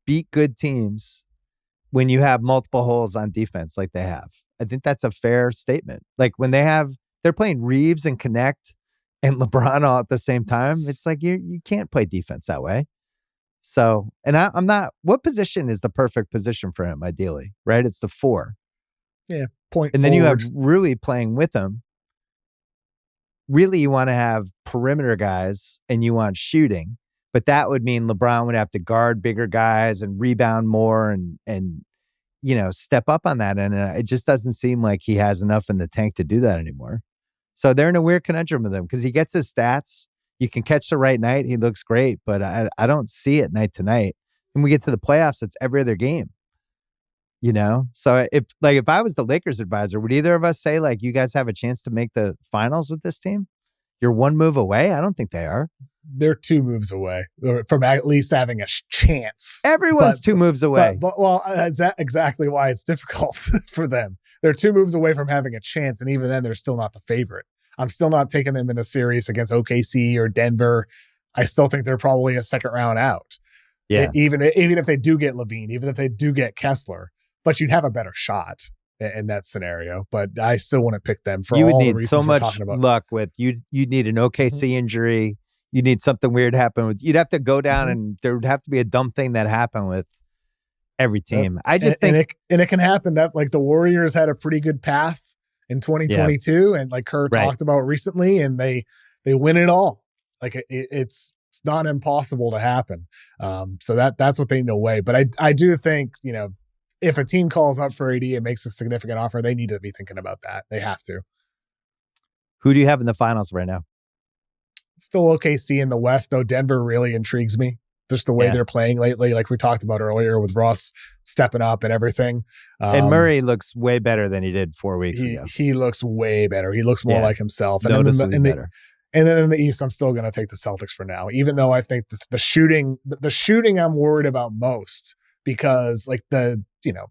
beat good teams when you have multiple holes on defense like they have. I think that's a fair statement. Like when they're playing Reeves and Connect and LeBron all at the same time, it's like you can't play defense that way. So, and I'm not, what position is the perfect position for him ideally, right? It's the 4. Yeah, point and forward. Then you have Rui playing with him. Really, you want to have perimeter guys and you want shooting, but that would mean LeBron would have to guard bigger guys and rebound more and step up on that. And it just doesn't seem like he has enough in the tank to do that anymore. So they're in a weird conundrum with him because he gets his stats. You can catch the right night. He looks great, but I don't see it night to night. When we get to the playoffs, it's every other game. So if I was the Lakers advisor, would either of us say like you guys have a chance to make the finals with this team? You're one move away. I don't think they are. They're 2 moves away from at least having a chance. Everyone's 2 moves away. But that's exactly why it's difficult for them. They're 2 moves away from having a chance, and even then, they're still not the favorite. I'm still not taking them in a series against OKC or Denver. I still think they're probably a second round out. Yeah. Even if they do get Levine, even if they do get Kessler, but you'd have a better shot in that scenario. But I still want to pick them for all the reasons we're talking about. You would need so much luck with you'd need an OKC injury. You need something weird happen with. You'd have to go down, and there would have to be a dumb thing that happened with every team. I just think, and it can happen that like the Warriors had a pretty good path in 2022, and like Kerr talked about recently, and they win it all. Like it's not impossible to happen. So that's what they need to weigh. But I do think if a team calls up for AD and makes a significant offer, they need to be thinking about that. They have to. Who do you have in the finals right now? Still OKC in the West, though. Denver really intrigues me. Just the way they're playing lately, like we talked about earlier with Russ stepping up and everything. And Murray looks way better than he did 4 weeks ago. He looks way better. He looks more like himself. And noticeably better. And then in the East, I'm still going to take the Celtics for now, even though I think the shooting I'm worried about most because like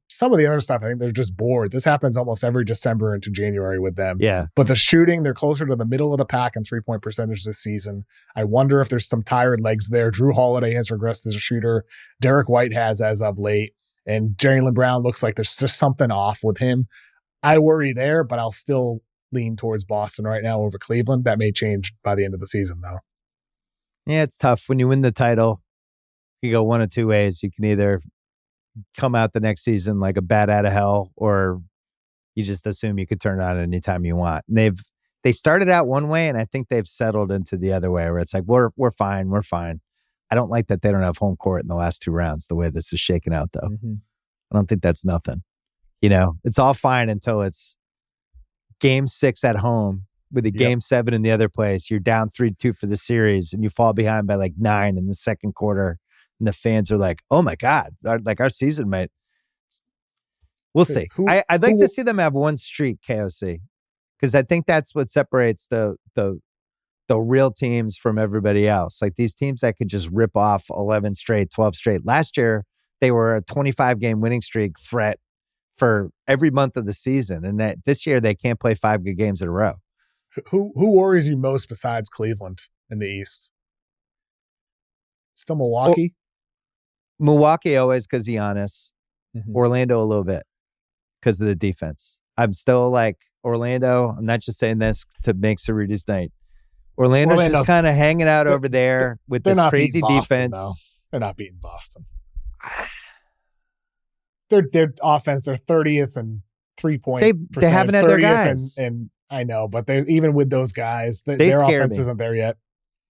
some of the other stuff, I think they're just bored. This happens almost every December into January with them. Yeah. But the shooting, they're closer to the middle of the pack in 3-point percentage this season. I wonder if there's some tired legs there. Drew Holiday has regressed as a shooter. Derek White has as of late. And Jaylen Brown looks like there's just something off with him. I worry there, but I'll still lean towards Boston right now over Cleveland. That may change by the end of the season, though. Yeah, it's tough. When you win the title, you go one of 2 ways. You can either come out the next season like a bat out of hell, or you just assume you could turn it on anytime you want. And they started out one way, and I think they've settled into the other way where it's like, we're fine. I don't like that they don't have home court in the last 2 rounds, the way this is shaking out, though. Mm-hmm. I don't think that's nothing. It's all fine until it's game 6 at home with a game 7 in the other place. You're down 3-2 for the series, and you fall behind by like 9 in the second quarter. And the fans are like, oh my God, our season might. We'll see. I'd like to see them have one streak, KOC, because I think that's what separates the real teams from everybody else. Like these teams that could just rip off 11 straight, 12 straight. Last year, they were a 25-game winning streak threat for every month of the season. And that this year, they can't play 5 good games in a row. Who worries you most besides Cleveland in the East? Still Milwaukee? Milwaukee always because Giannis. Mm-hmm. Orlando a little bit because of the defense. I'm still like Orlando. I'm not just saying this to make Cerruti's night. Orlando's just kind of hanging out over there with this crazy defense. Though. They're not beating Boston. Their offense, they're 30th and 3-point. They haven't had their guys. And I know, but even with those guys, their offense isn't there yet.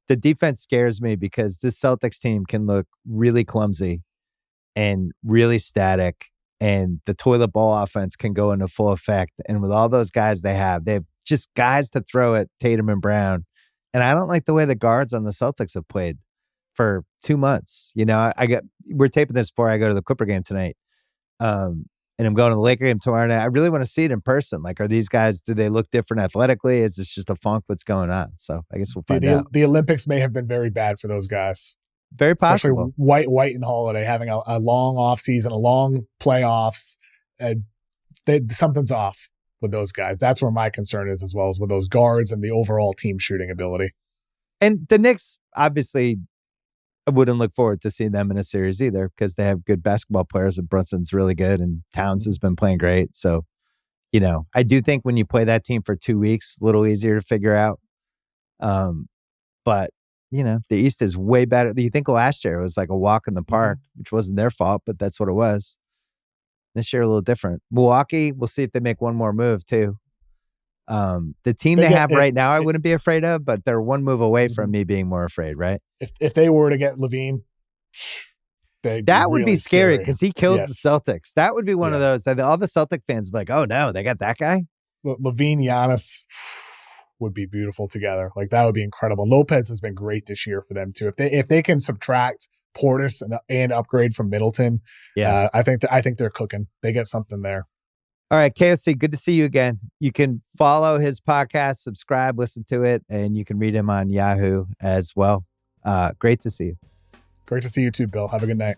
The defense scares me because this Celtics team can look really clumsy and really static, and the toilet bowl offense can go into full effect. And with all those guys they have just guys to throw at Tatum and Brown. And I don't like the way the guards on the Celtics have played for 2 months. We're taping this before I go to the Clipper game tonight. And I'm going to the Laker game tomorrow night. I really want to see it in person. Like, are these guys, do they look different athletically? Is this just a funk? What's going on? So I guess we'll find out. The Olympics may have been very bad for those guys. Very possible. Especially White and Holiday having a long off season, a long playoffs. Something's off with those guys. That's where my concern is, as well as with those guards and the overall team shooting ability. And the Knicks, obviously, I wouldn't look forward to seeing them in a series either because they have good basketball players and Brunson's really good and Towns has been playing great. So, I do think when you play that team for 2 weeks, a little easier to figure out. But, the East is way better. You think last year it was like a walk in the park, which wasn't their fault, but that's what it was. This year a little different. Milwaukee, we'll see if they make one more move too. The team they have right now, I wouldn't be afraid of, but they're one move away from me being more afraid, right? If they were to get Levine, that would be scary because he kills the Celtics. That would be one of those. All the Celtic fans would be like, oh no, they got that guy? Levine, Giannis would be beautiful together. Like that would be incredible. Lopez has been great this year for them too. If they can subtract Portis and upgrade from Middleton, I think they're cooking. They get something there. All right, KOC, good to see you again. You can follow his podcast, subscribe, listen to it, and you can read him on Yahoo as well. Great to see you. Great to see you too, Bill. Have a good night.